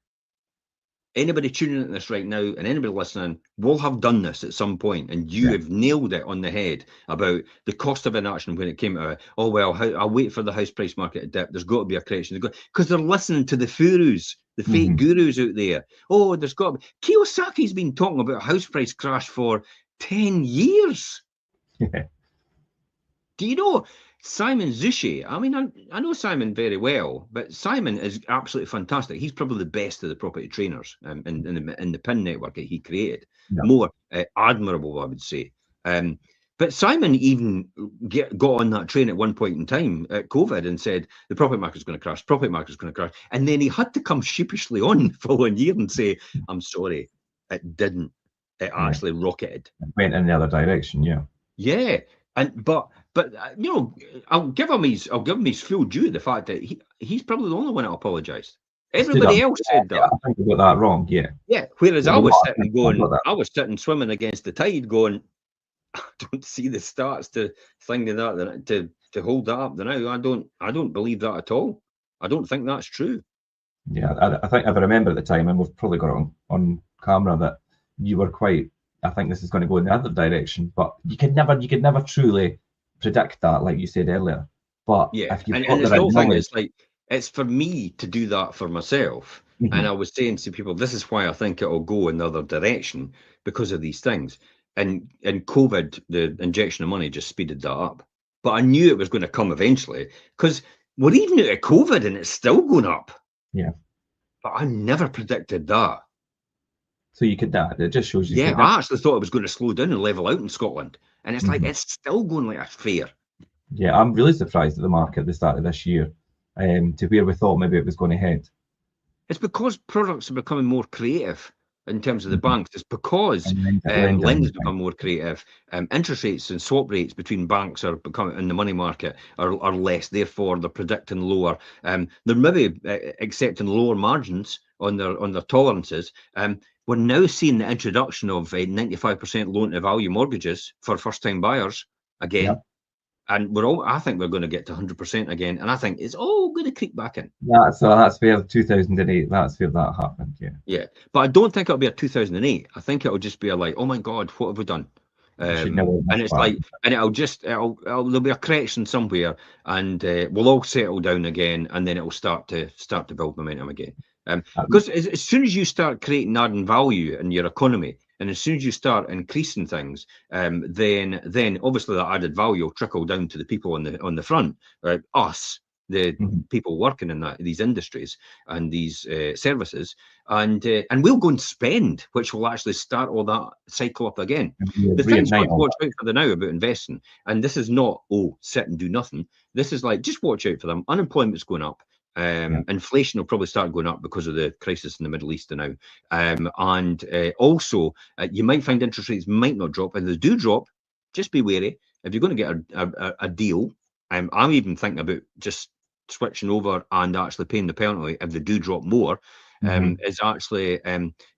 Speaker 2: Anybody tuning into this right now and anybody listening will have done this at some point, and you
Speaker 1: yeah,
Speaker 2: have nailed it on the head about the cost of inaction when it came out. Oh well, I'll wait for the house price market to dip. There's got to be a correction because they're listening to the furus, the fake
Speaker 1: hmm
Speaker 2: gurus out there. Oh, there's got to be. Kiyosaki's been talking about house price crash for 10 years.
Speaker 1: yeah,
Speaker 2: Do you know Simon Zushi? I mean, I know Simon very well, but Simon is absolutely fantastic. He's probably the best of the property trainers in the PIN network that he created.
Speaker 1: yeah,
Speaker 2: More admirable, I would say. But Simon even got on that train at one point in time at COVID and said the property market's going to crash, property market's going to crash. And then he had to come sheepishly on the following year and say, I'm sorry, it didn't. It
Speaker 1: yeah.
Speaker 2: actually rocketed.
Speaker 1: It went in the other direction. Yeah,
Speaker 2: Yeah, and but you know, I'll give him his full due. The fact that he's probably the only one that apologised.
Speaker 1: I stood up.
Speaker 2: Everybody else said
Speaker 1: Yeah,
Speaker 2: that.
Speaker 1: I think I got that wrong. Yeah,
Speaker 2: Yeah. Whereas
Speaker 1: well,
Speaker 2: I
Speaker 1: you know
Speaker 2: was
Speaker 1: what?
Speaker 2: sitting
Speaker 1: I got
Speaker 2: going,
Speaker 1: that.
Speaker 2: I was sitting swimming against the tide, going, I don't see the starts to thinking that to hold that up. Now I don't believe that at all. I don't think that's true.
Speaker 1: Yeah, I think if I remember at the time, and we've probably got it on camera, that you were quite. I think this is going to go in the other direction, but you could never truly predict that, like you said earlier. But
Speaker 2: Yeah,
Speaker 1: if you've
Speaker 2: and
Speaker 1: got the
Speaker 2: it's the
Speaker 1: right
Speaker 2: whole thing.
Speaker 1: knowledge,
Speaker 2: It's like it's for me to do that for myself. And I was saying to people, this is why I think it'll go in the other direction because of these things. And COVID, the injection of money just speeded that up. But I knew it was going to come eventually because we're even out of COVID and it's still going up.
Speaker 1: Yeah.
Speaker 2: But I never predicted that.
Speaker 1: So you could that. It just shows you.
Speaker 2: Yeah, I actually thought it was going to slow down and level out in Scotland. And it's like, it's still going like a fair.
Speaker 1: Yeah, I'm really surprised at the market at the start of this year, to where we thought maybe it was going to head.
Speaker 2: It's because products are becoming more creative in terms of the banks. It's because
Speaker 1: lending
Speaker 2: lenders become more creative. Interest rates and swap rates between banks are becoming in the money market are less. Therefore, they're predicting lower. They're maybe accepting lower margins on their tolerances. We're now seeing the introduction of 95% loan to value mortgages for first time buyers again.
Speaker 1: Yeah.
Speaker 2: And I think we're going to get to 100% again. And I think it's all going to creep back in.
Speaker 1: That's where 2008, that's where that happened. Yeah.
Speaker 2: Yeah. But I don't think it'll be a 2008. I think it'll just be a like, oh my God, what have we done? And it's like, and there'll be a correction somewhere, and we'll all settle down again, and then it'll start to build momentum again. Because as soon as you start creating adding value in your economy, and as soon as you start increasing things, then obviously that added value will trickle down to the people on the front, us, the people working in these industries and these services, and we'll go and spend, which will actually start all that cycle up again. The things to watch out for the now about investing, and this is not sit and do nothing. This is like just watch out for them. Unemployment's going up. Inflation will probably start going up because of the crisis in the Middle East now, and also you might find interest rates might not drop, and if they do drop, just be wary. If you're going to get a deal, I'm even thinking about just switching over and actually paying the penalty if they do drop more. Is actually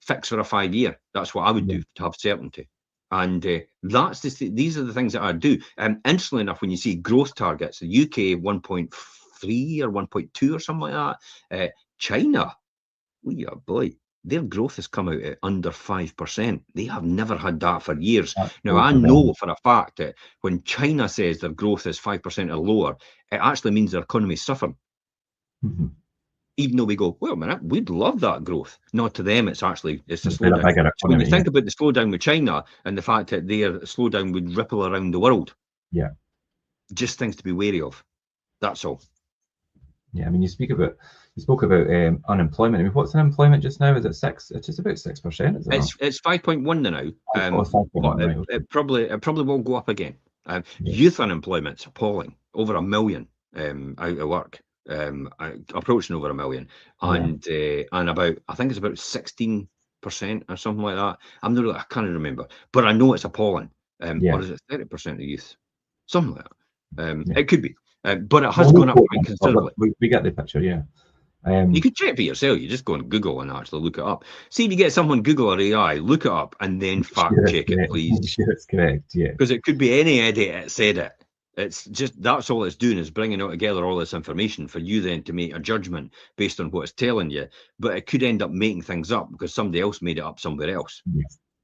Speaker 2: fixed for a 5 year. That's what I would do to have certainty. And these are the things that I do. Interestingly enough, when you see growth targets, the UK 1.3 or 1.2 or something like that, China, oh yeah, boy, their growth has come out at under 5%. They have never had that for years. Now, I know for a fact that when China says their growth is 5% or lower, it actually means their economy is suffering. Even though we go, well, man, we'd love that growth. Not to them, it's a slowdown. When you think about the slowdown with China and the fact that their slowdown would ripple around the world, just things to be wary of. That's all.
Speaker 1: Yeah, I mean, you spoke about unemployment. I mean, what's unemployment just now? Is it 6? It's just about 6%, isn't it?
Speaker 2: It's 5.1 now.
Speaker 1: 5.1,
Speaker 2: it probably will go up again. Youth unemployment's appalling. Over 1 million out of work. Approaching over 1 million, and about, I think it's about 16% or something like that. I can't remember, but I know it's appalling. Or is it 30% of youth? Something like that. It could be. But it has gone up quite considerably.
Speaker 1: We get the picture, yeah.
Speaker 2: You could check for yourself. You just go on Google and actually look it up. See if you get someone Google or AI, look it up, and then fact check it, please.
Speaker 1: Sure, it's correct, yeah.
Speaker 2: Because it could be any idiot that said it. It's just, that's all it's doing, is bringing out together all this information for you then to make a judgment based on what it's telling you. But it could end up making things up because somebody else made it up somewhere else.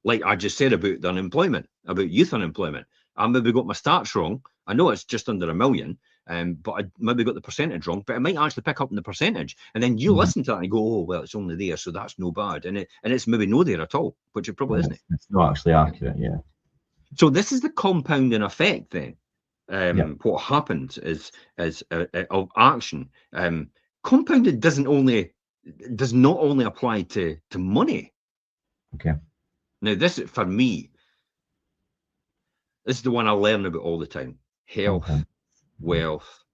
Speaker 2: Like I just said about the unemployment, about youth unemployment. I maybe got my stats wrong. I know it's just under 1 million, but I maybe got the percentage wrong, but it might actually pick up in the percentage. And then you listen to that and go, oh, well, it's only there, so that's no bad. And it's maybe no there at all, which it probably isn't.
Speaker 1: It's not actually accurate, yeah.
Speaker 2: So this is the compounding effect then. What happens is of action. Compounded does not only apply to money.
Speaker 1: Okay.
Speaker 2: Now this, for me, this is the one I learn about all the time: health, wealth,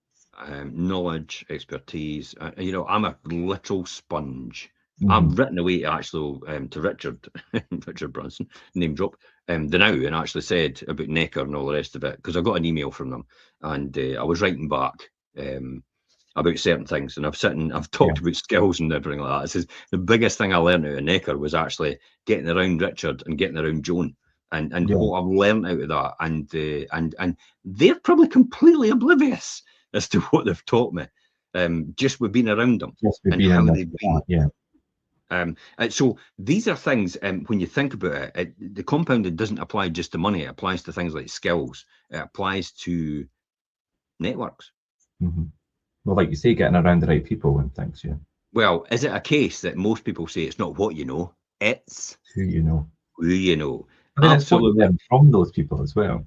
Speaker 2: knowledge, expertise. I'm a literal sponge. I've written away actually to Richard Branson, name drop, the Now, and actually said about Necker and all the rest of it, because I got an email from them, and I was writing back about certain things, and I've talked about skills and everything like that. It says the biggest thing I learned out of Necker was actually getting around Richard and getting around Joan, and what I've learned out of that, and they're probably completely oblivious as to what they've taught me, just with being around them and how they've been. So these are things, when you think about it, the compounding doesn't apply just to money. It applies to things like skills. It applies to networks.
Speaker 1: Well, like you say, getting around the right people and things,
Speaker 2: Well, is it a case that most people say it's not what you know, it's
Speaker 1: Who you know.
Speaker 2: who you know?
Speaker 1: But then it's what you
Speaker 2: Absolutely.
Speaker 1: learn from those people as well.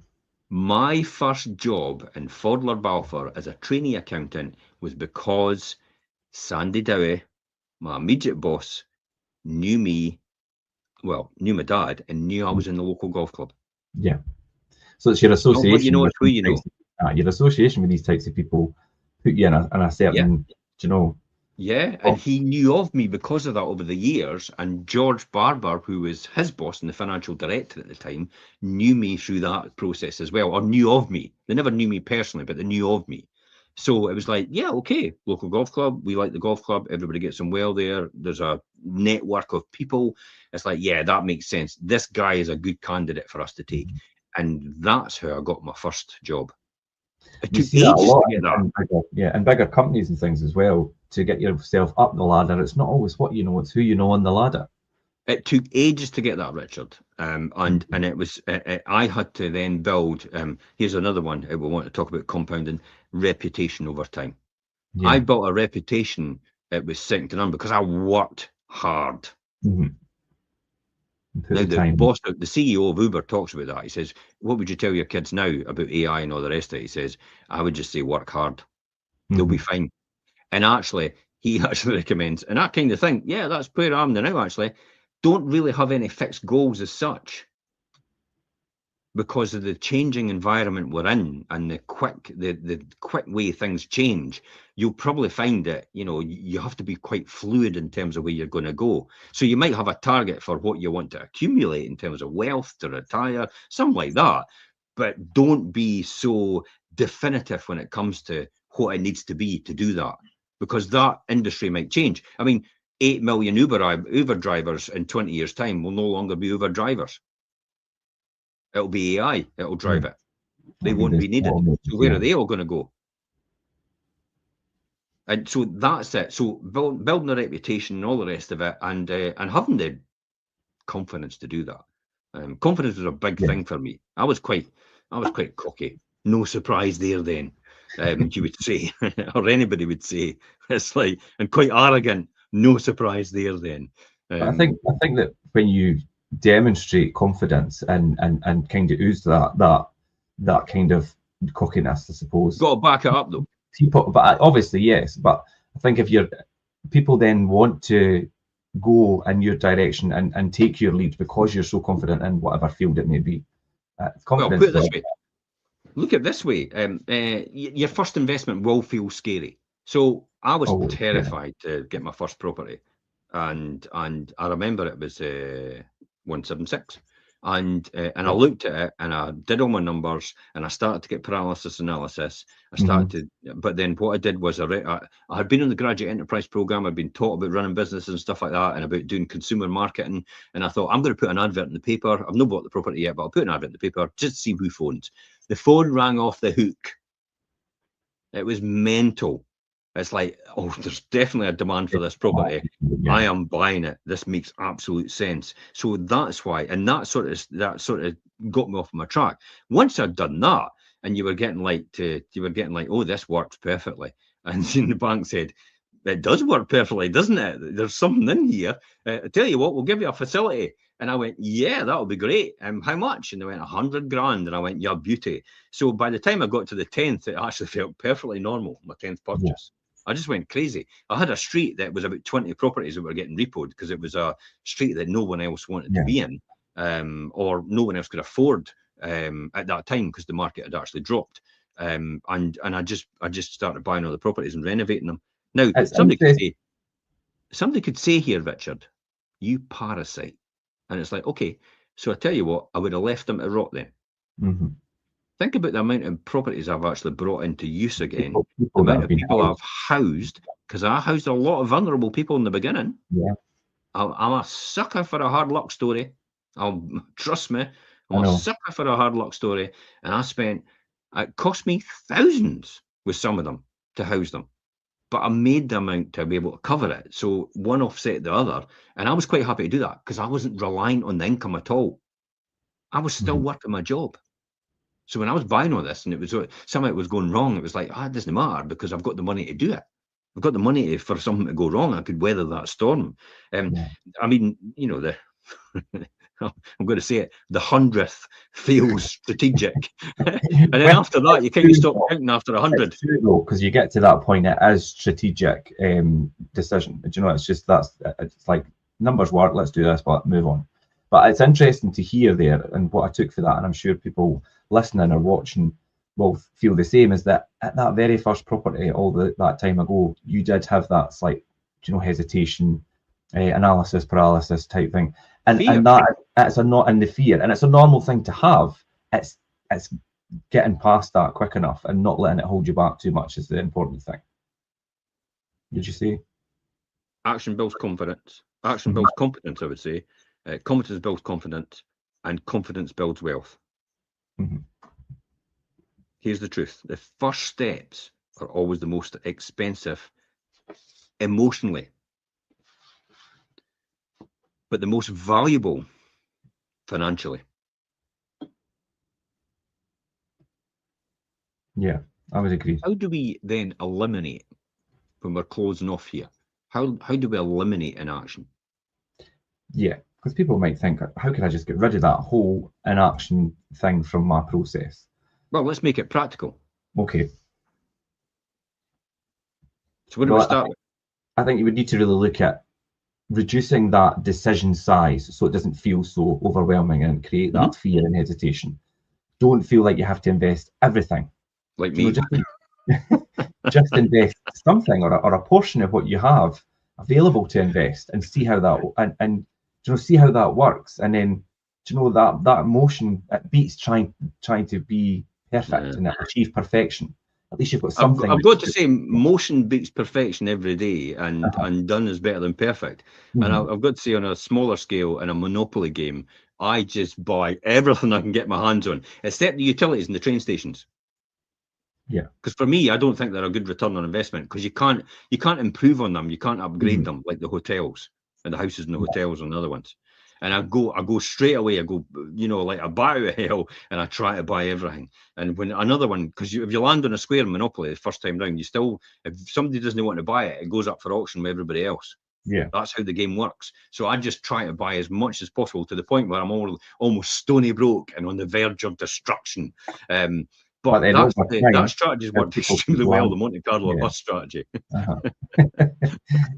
Speaker 2: My first job in Fodler Balfour as a trainee accountant was because Sandy Dowie, my immediate boss, knew me, well, knew my dad, and knew I was in the local golf club.
Speaker 1: Yeah. So it's your
Speaker 2: It's not what you
Speaker 1: association
Speaker 2: know,
Speaker 1: with
Speaker 2: it's who
Speaker 1: these
Speaker 2: you know.
Speaker 1: types your association with these types of people put you in a
Speaker 2: Yeah.
Speaker 1: certain, you know.
Speaker 2: Yeah, and he knew of me because of that over the years. And George Barber, who was his boss and the financial director at the time, knew me through that process as well, or knew of me. They never knew me personally, but they knew of me. So it was like, yeah, okay, local golf club. We like the golf club. Everybody gets on well there. There's a network of people. It's like, yeah, that makes sense. This guy is a good candidate for us to take. And that's how I got my first job. It
Speaker 1: You
Speaker 2: took
Speaker 1: see that a
Speaker 2: ages
Speaker 1: lot
Speaker 2: to get that.
Speaker 1: in bigger companies and things as well. To get yourself up the ladder, it's not always what you know; it's who you know on the ladder.
Speaker 2: It took ages to get that, Richard, and it was I had to then build. Here's another one we want to talk about: compounding reputation over time. I
Speaker 1: Yeah.
Speaker 2: built a reputation. It was second to none because I worked hard.
Speaker 1: Mm-hmm. Put
Speaker 2: Now
Speaker 1: the
Speaker 2: the
Speaker 1: time.
Speaker 2: boss, the CEO of Uber, talks about that. He says, "What would you tell your kids now about AI and all the rest of it?" He says, "I would just say work hard. They'll be
Speaker 1: Mm-hmm.
Speaker 2: fine." And actually, he actually recommends, and I kind of think, yeah, that's where I am now. Actually, don't really have any fixed goals as such, because of the changing environment we're in and the quick way things change. You'll probably find that you have to be quite fluid in terms of where you're going to go. So you might have a target for what you want to accumulate in terms of wealth to retire, something like that, but don't be so definitive when it comes to what it needs to be to do that, because that industry might change. I mean, 8 million Uber drivers in 20 years time will no longer be Uber drivers. It'll be AI. It'll drive it. They
Speaker 1: That'll be
Speaker 2: won't
Speaker 1: the
Speaker 2: be needed.
Speaker 1: automated,
Speaker 2: So where
Speaker 1: yeah.
Speaker 2: are they all going to go? And so that's it. So building a reputation and all the rest of it, and having the confidence to do that. Confidence was a big
Speaker 1: Yeah.
Speaker 2: thing for me. I was quite cocky. No surprise there. Then you would say, or anybody would say, it's like, and quite arrogant. No surprise there. Then
Speaker 1: But I think that when you demonstrate confidence and kind of ooze that kind of cockiness, I suppose,
Speaker 2: got to back it up though.
Speaker 1: people. But obviously, yes. But I think if you're people then want to go in your direction and take your lead because you're so confident in whatever field it may be.
Speaker 2: Well, put
Speaker 1: Confidence
Speaker 2: it
Speaker 1: is
Speaker 2: this
Speaker 1: all.
Speaker 2: way. Look at it this way. Your first investment will feel scary. So I was
Speaker 1: Always, yeah.
Speaker 2: terrified to get my first property, and I remember it was 176, and I looked at it and I did all my numbers and I started to get paralysis analysis. I
Speaker 1: Mm-hmm.
Speaker 2: started to, but then what I did was I had been in the graduate enterprise program. I'd been taught about running businesses and stuff like that, and about doing consumer marketing. And I thought, I'm going to put an advert in the paper. I've not bought the property yet, but I'll put an advert in the paper just to see who phones. The phone rang off the hook. It was mental. It's like, oh, there's definitely a demand for this property. I
Speaker 1: Yeah.
Speaker 2: am buying it. This makes absolute sense. So that's why, and that sort of got me off my track. Once I'd done that, and you were getting like, oh, this works perfectly, and then the bank said, it does work perfectly, doesn't it? There's something in here. I tell you what, we'll give you a facility. And I went, yeah, that'll be great. How much? And they went, 100 grand. And I went, yeah, beauty. So by the time I got to the 10th, it actually felt perfectly normal, my 10th
Speaker 1: Yeah.
Speaker 2: purchase. I just went crazy. I had a street that was about 20 properties that were getting repoed because it was a street that no one else wanted to
Speaker 1: Yeah.
Speaker 2: be in, or no one else could afford at that time because the market had actually dropped. And I just started buying all the properties and renovating them. Now,
Speaker 1: It's
Speaker 2: somebody
Speaker 1: interesting.
Speaker 2: could say here, Richard, you parasite. And it's like, okay, so I tell you what, I would have left them to rot then.
Speaker 1: Mm-hmm.
Speaker 2: Think about the amount of properties I've actually brought into use again, the
Speaker 1: People that
Speaker 2: amount
Speaker 1: have
Speaker 2: of
Speaker 1: been
Speaker 2: people
Speaker 1: housed.
Speaker 2: I've housed, because I housed a lot of vulnerable people in the beginning.
Speaker 1: Yeah.
Speaker 2: I'm a sucker for a hard luck story. Trust me, I'm
Speaker 1: I
Speaker 2: a
Speaker 1: know.
Speaker 2: sucker for a hard luck story. And it cost me thousands with some of them to house them. But I made the amount to be able to cover it. So one offset the other. And I was quite happy to do that because I wasn't reliant on the income at all. I was still
Speaker 1: Mm-hmm.
Speaker 2: working my job. So when I was buying all this and it was somehow it was going wrong, it was like, it doesn't matter because I've got the money to do it. I've got the money for something to go wrong. I could weather that storm.
Speaker 1: Yeah.
Speaker 2: I mean, you know, the I'm going to say it, the 100th feels strategic. And then
Speaker 1: Well,
Speaker 2: after that, you kind of stop counting after 100.
Speaker 1: it's true though, because you get to that point, it is strategic decision. Do you know, it's just it's like numbers work, let's do this, but move on. But it's interesting to hear there, and what I took for that, and I'm sure people listening or watching will feel the same, is that at that very first property, that time ago, you did have that slight, you know, hesitation, analysis paralysis type thing, and that's not in the fear, and it's a normal thing to have. It's getting past that quick enough and not letting it hold you back too much is the important thing. Did you see?
Speaker 2: Action builds confidence. Action builds competence, I would say. Competence builds confidence, and confidence builds wealth. Here's the truth. The first steps are always the most expensive emotionally, but the most valuable financially.
Speaker 1: Yeah, I would agree.
Speaker 2: How do we then eliminate, when we're closing off here, how do we eliminate inaction?
Speaker 1: Yeah, because people might think, how can I just get rid of that whole inaction thing from my process?
Speaker 2: Well, let's make it practical.
Speaker 1: Okay.
Speaker 2: So what do we start with?
Speaker 1: I think you would need to really look at reducing that decision size so it doesn't feel so overwhelming and create that fear and hesitation. Don't feel like you have to invest everything.
Speaker 2: Like me.
Speaker 1: Just invest something or a portion of what you have available to invest and see how that and see how that works. And then that emotion, it beats trying to be perfect and achieve perfection. At least you've got something.
Speaker 2: I've got to say, motion beats perfection every day, and done is better than perfect. And I've got to say, on a smaller scale, in a Monopoly game, I just buy everything I can get my hands on, except the utilities and the train stations.
Speaker 1: Yeah.
Speaker 2: Because for me, I don't think they're a good return on investment, because you can't improve on them, you can't upgrade them like the hotels and the houses and the hotels and the other ones. And I go straight away. I go, like a bat out of hell, and I try to buy everything. And when another one, because if you land on a square in Monopoly the first time round, if somebody doesn't want to buy it, it goes up for auction with everybody else.
Speaker 1: Yeah,
Speaker 2: that's how the game works. So I just try to buy as much as possible, to the point where I'm almost stony broke and on the verge of destruction. But that strategy worked extremely well, the Monte Carlo bus strategy.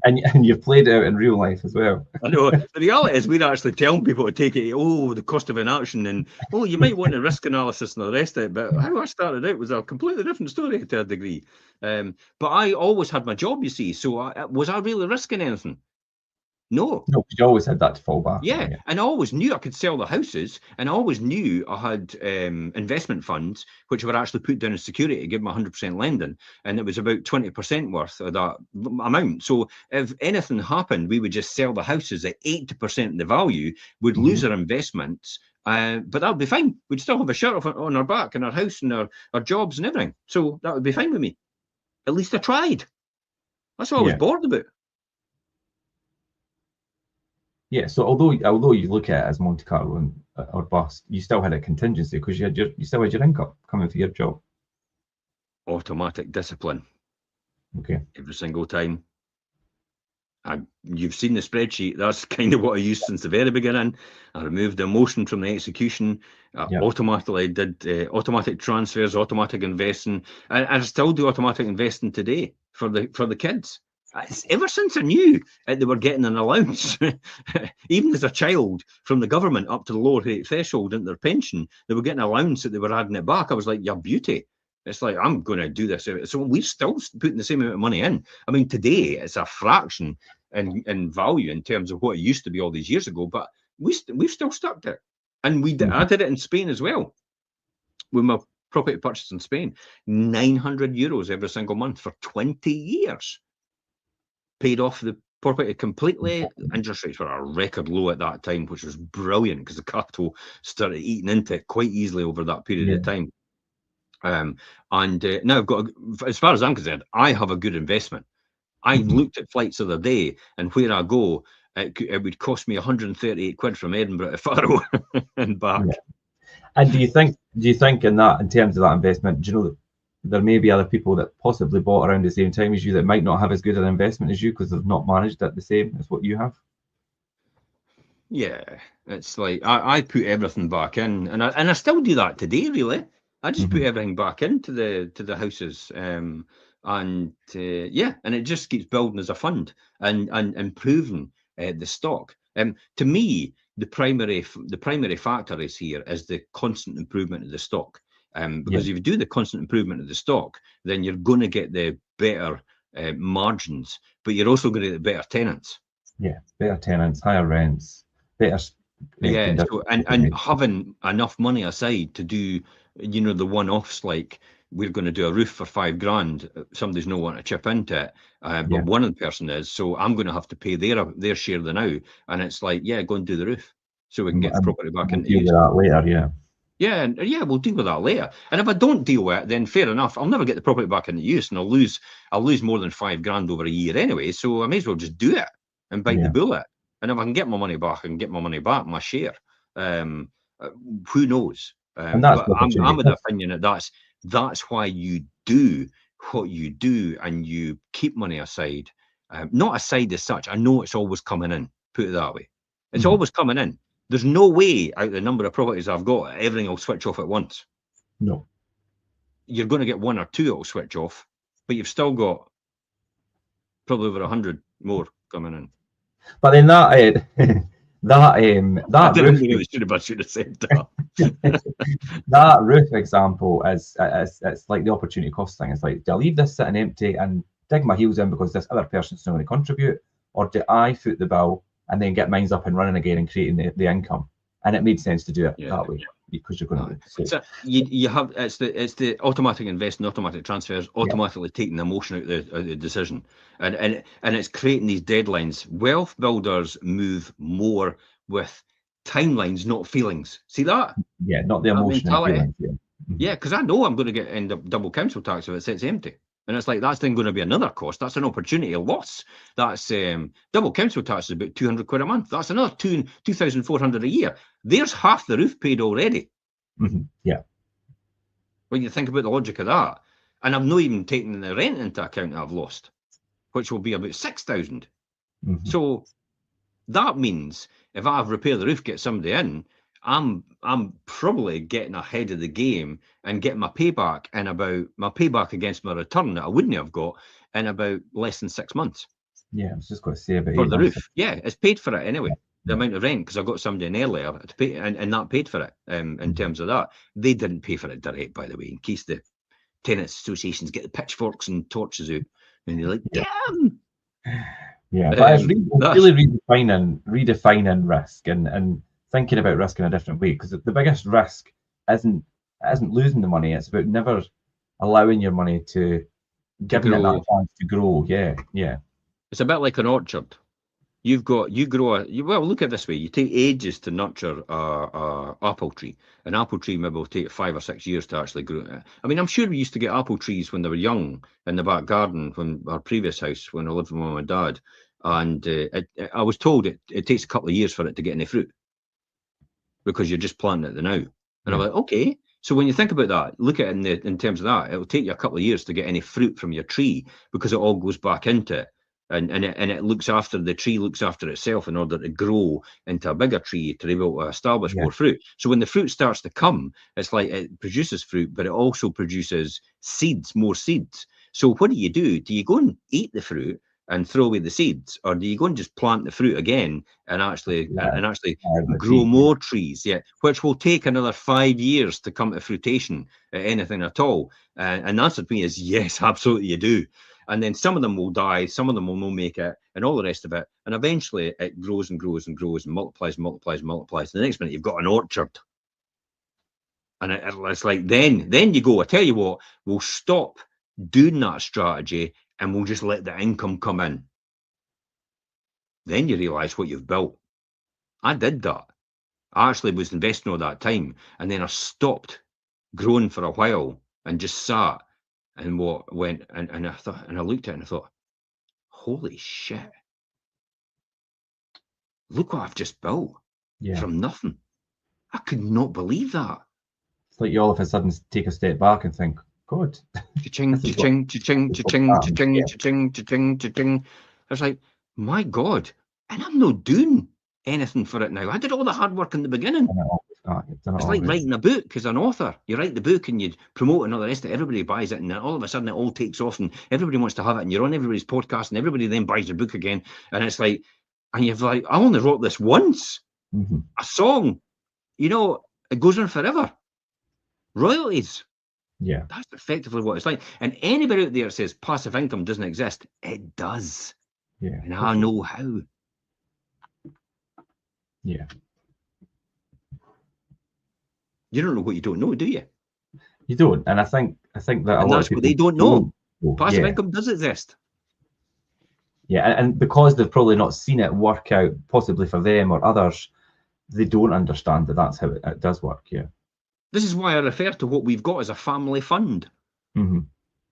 Speaker 1: And you've played it out in real life as well.
Speaker 2: I know. The reality is, we're actually telling people to take it, the cost of inaction, and you might want a risk analysis and the rest of it. But how I started out was a completely different story to a degree. But I always had my job, you see. So was I really risking anything? No,
Speaker 1: you always had that to fall back.
Speaker 2: Yeah, and I always knew I could sell the houses, and I always knew I had investment funds which were actually put down as security to give me 100% lending, and it was about 20% worth of that amount. So if anything happened, we would just sell the houses at 80% of the value, would lose our investments, but that would be fine. We'd still have a shirt on our back and our house and our jobs and everything. So that would be fine with me. At least I tried. That's what I was bored about.
Speaker 1: Yeah, so although you look at it as Monte Carlo or bust, you still had a contingency, because you still had your income coming for your job.
Speaker 2: Automatic discipline.
Speaker 1: Okay.
Speaker 2: Every single time. You've seen the spreadsheet. That's kind of what I used since the very beginning. I removed the emotion from the execution. Automatically did automatic transfers, automatic investing, and I still do automatic investing today for the kids. Ever since I knew they were getting an allowance, even as a child, from the government up to the lower rate threshold into their pension, they were getting an allowance that they were adding it back. I was like, "Your beauty." It's like, I'm going to do this. So we're still putting the same amount of money in. I mean, today it's a fraction in value in terms of what it used to be all these years ago, but we've still stuck to it. And I did it in Spain as well. With my property purchase in Spain, €900 every single month for 20 years. Paid off the property completely. Interest rates were a record low at that time, which was brilliant, because the capital started eating into it quite easily over that period of time. Now I've got, as far as I'm concerned, I have a good investment. I looked at flights the other day, and where I go, it would cost me 138 quid from Edinburgh to Faro and back.
Speaker 1: And do you think in terms of that investment, do you know there may be other people that possibly bought around the same time as you that might not have as good an investment as you because they've not managed it the same as what you have.
Speaker 2: Yeah, it's like I put everything back in, and I still do that today. Really, I just put everything back into the houses, and yeah, and it just keeps building as a fund and improving the stock. To me, the primary factor is here is the constant improvement of the stock. Because if you do the constant improvement of the stock, then you're going to get the better margins, but you're also going to get the better tenants.
Speaker 1: Yeah, better tenants, higher rents, better.
Speaker 2: Yeah, so and having enough money aside to do, the one-offs, like we're going to do a roof for £5,000. Somebody's not want to chip into it, but one of the person is, so I'm going to have to pay their share of the now, and it's like, yeah, go and do the roof, so we can get the property back into use.
Speaker 1: Deal with that later, yeah.
Speaker 2: Yeah, and yeah, we'll deal with that later. And if I don't deal with it, then fair enough. I'll never get the property back into use, and I'll lose more than £5,000 over a year anyway. So I may as well just do it and bite the bullet. And if I can get my money back, I can get my money back, my share. Who knows?
Speaker 1: And that's
Speaker 2: But I'm of the opinion that that's why you do what you do, and you keep money aside. Not aside as such. I know it's always coming in. Put it that way. It's always coming in. There's no way out of the number of properties I've got, everything will switch off at once.
Speaker 1: No.
Speaker 2: You're going to get one or two that will switch off, but you've still got probably over 100 more coming in.
Speaker 1: But then that that
Speaker 2: roof, I should have said that.
Speaker 1: That roof example is it's like the opportunity cost thing. It's like, do I leave this sitting empty and dig my heels in because this other person's not going to contribute, or do I foot the bill and then get mines up and running again and creating the income? And it made sense to do it that way because you're going to.
Speaker 2: So you have it's the automatic investing, automatic transfers, automatically taking the emotion out of the decision, and it's creating these deadlines. Wealth builders move more with timelines, not feelings. See that?
Speaker 1: Yeah, not the emotion and feelings.
Speaker 2: Yeah, because I know I'm going to end up double council tax if it sits empty. And it's like, that's then going to be another cost. That's an opportunity, a loss. That's double council tax is about £200 a month. That's another 2,400 a year. There's half the roof paid already.
Speaker 1: Yeah.
Speaker 2: When you think about the logic of that, and I'm not even taking the rent into account that I've lost, which will be about 6,000. So that means if I repair the roof, get somebody in, I'm probably getting ahead of the game and getting my payback against my return that I wouldn't have got in about less than 6 months.
Speaker 1: Yeah, I was just going to say about
Speaker 2: for the roof. Yeah, it's paid for it anyway. The amount of rent, because I got somebody in earlier to pay, and that paid for it. In terms of that, they didn't pay for it direct, by the way, in case the tenants associations get the pitchforks and torches out, and you're like, damn.
Speaker 1: Yeah, but it's really redefining risk and thinking about risk in a different way, because the biggest risk isn't losing the money. It's about never allowing your money to giving it that chance to grow. Yeah.
Speaker 2: It's a bit like an orchard. You grow look at it this way. You take ages to nurture a apple tree. An apple tree maybe will take 5 or 6 years to actually grow. I mean, I'm sure we used to get apple trees when they were young in the back garden when our previous house, when I lived with mum and dad. And I was told it takes a couple of years for it to get any fruit because you're just planting it now. And I'm like, okay. So when you think about that, look at it in terms of that. It'll take you a couple of years to get any fruit from your tree because it all goes back into it. And it looks after the tree, looks after itself in order to grow into a bigger tree to be able to establish more fruit. So when the fruit starts to come, it's like it produces fruit, but it also produces seeds, more seeds. So what do? Do you go and eat the fruit and throw away the seeds, or do you go and just plant the fruit again and actually grow more trees? Yeah, which will take another 5 years to come to fruition, anything at all. And the answer to me is yes, absolutely you do. And then some of them will die, some of them will not make it, and all the rest of it. And eventually it grows and grows and grows and multiplies and multiplies and multiplies. And the next minute you've got an orchard. And it's like, then you go, I tell you what, we'll stop doing that strategy and we'll just let the income come in. Then you realise what you've built. I did that. I actually was investing all that time, and then I stopped growing for a while and just sat. And went and I thought, and I looked at it and I thought, holy shit! Look what I've just built from nothing. I could not believe that.
Speaker 1: It's like you all of a sudden take a step back and think, God.
Speaker 2: Cha-ching,
Speaker 1: This is what-
Speaker 2: cha-ching, cha-ching, cha-ching, cha-ching, cha-ching, cha-ching, cha-ching. I was like, my God, and I'm not doing anything for it now. I did all the hard work in the beginning.
Speaker 1: You've done it
Speaker 2: It's like
Speaker 1: already.
Speaker 2: writing a book as an author. You write the book and you promote it and all the rest of it. Everybody buys it, and then all of a sudden it all takes off and everybody wants to have it, and you're on everybody's podcast and everybody then buys your book again. And it's like, and you've like, I only wrote this once.
Speaker 1: Mhm.
Speaker 2: A song, you know, it goes on forever. Royalties.
Speaker 1: Yeah.
Speaker 2: That's effectively what it's like. And anybody out there that says passive income doesn't exist, it does.
Speaker 1: Yeah.
Speaker 2: And I know how.
Speaker 1: Yeah.
Speaker 2: You don't know what you don't know, do you?
Speaker 1: You don't. And I think that a
Speaker 2: And
Speaker 1: lot
Speaker 2: that's
Speaker 1: of people
Speaker 2: what they don't know. Passive
Speaker 1: Yeah.
Speaker 2: income does exist.
Speaker 1: Yeah. And because they've probably not seen it work out, possibly for them or others, they don't understand that that's how it does work. Yeah.
Speaker 2: This is why I refer to what we've got as a family fund.
Speaker 1: Mm-hmm.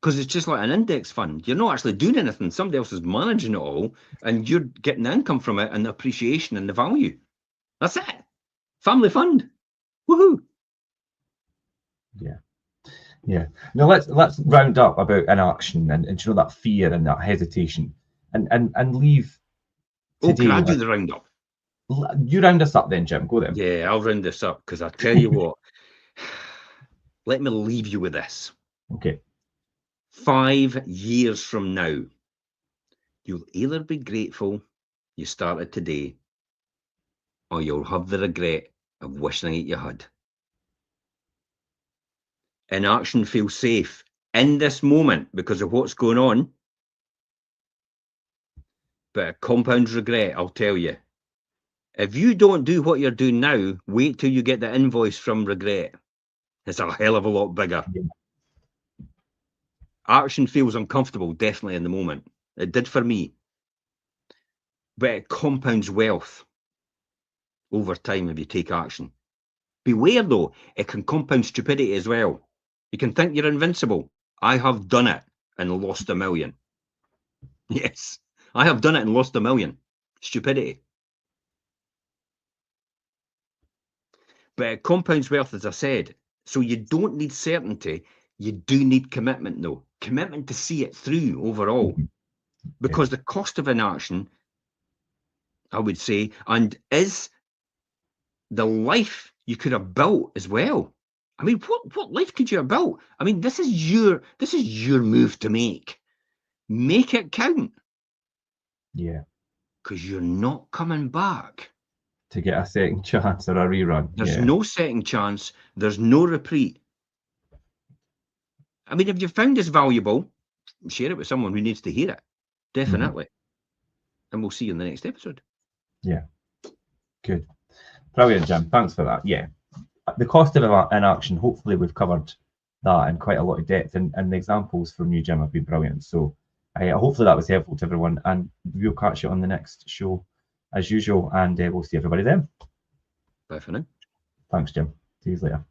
Speaker 2: Because it's just like an index fund. You're not actually doing anything. Somebody else is managing it all, and you're getting the income from it and the appreciation and the value. That's it. Family fund. Woohoo.
Speaker 1: Yeah. Yeah. Now let's round up about inaction and you know, that fear and that hesitation and leave today.
Speaker 2: Can I do the roundup?
Speaker 1: You round us up then, Jim. Go then.
Speaker 2: Yeah, I'll round this up because I tell you what. Let me leave you with this.
Speaker 1: Okay.
Speaker 2: 5 years from now, you'll either be grateful you started today, or you'll have the regret of wishing it you had. Inaction feels safe in this moment because of what's going on, but it compounds regret, I'll tell you. If you don't do what you're doing now, wait till you get the invoice from regret. It's a hell of a lot bigger.
Speaker 1: Yeah.
Speaker 2: Action feels uncomfortable, definitely in the moment. It did for me. But it compounds wealth over time if you take action. Beware though, it can compound stupidity as well. You can think you're invincible. I have done it and lost $1 million. Yes, I have done it and lost $1 million. Stupidity. But it compounds wealth, as I said. So you don't need certainty. You do need commitment though. Commitment to see it through overall. Because the cost of inaction, I would say, and is the life you could have built as well. I mean, what life could you have built? I mean, this is your move to make. Make it count.
Speaker 1: Yeah.
Speaker 2: Because you're not coming back.
Speaker 1: To get a second chance or a rerun.
Speaker 2: There's no second chance. There's no repeat. I mean, if you found this valuable, share it with someone who needs to hear it. Definitely. And we'll see you in the next episode.
Speaker 1: Yeah. Good. Brilliant, Jim. Thanks for that. Yeah. The cost of inaction, hopefully we've covered that in quite a lot of depth, and the examples from you, Jim, have been brilliant. So hopefully that was helpful to everyone, and we'll catch you on the next show as usual, and we'll see everybody then.
Speaker 2: Bye for now.
Speaker 1: Thanks, Jim. See you later.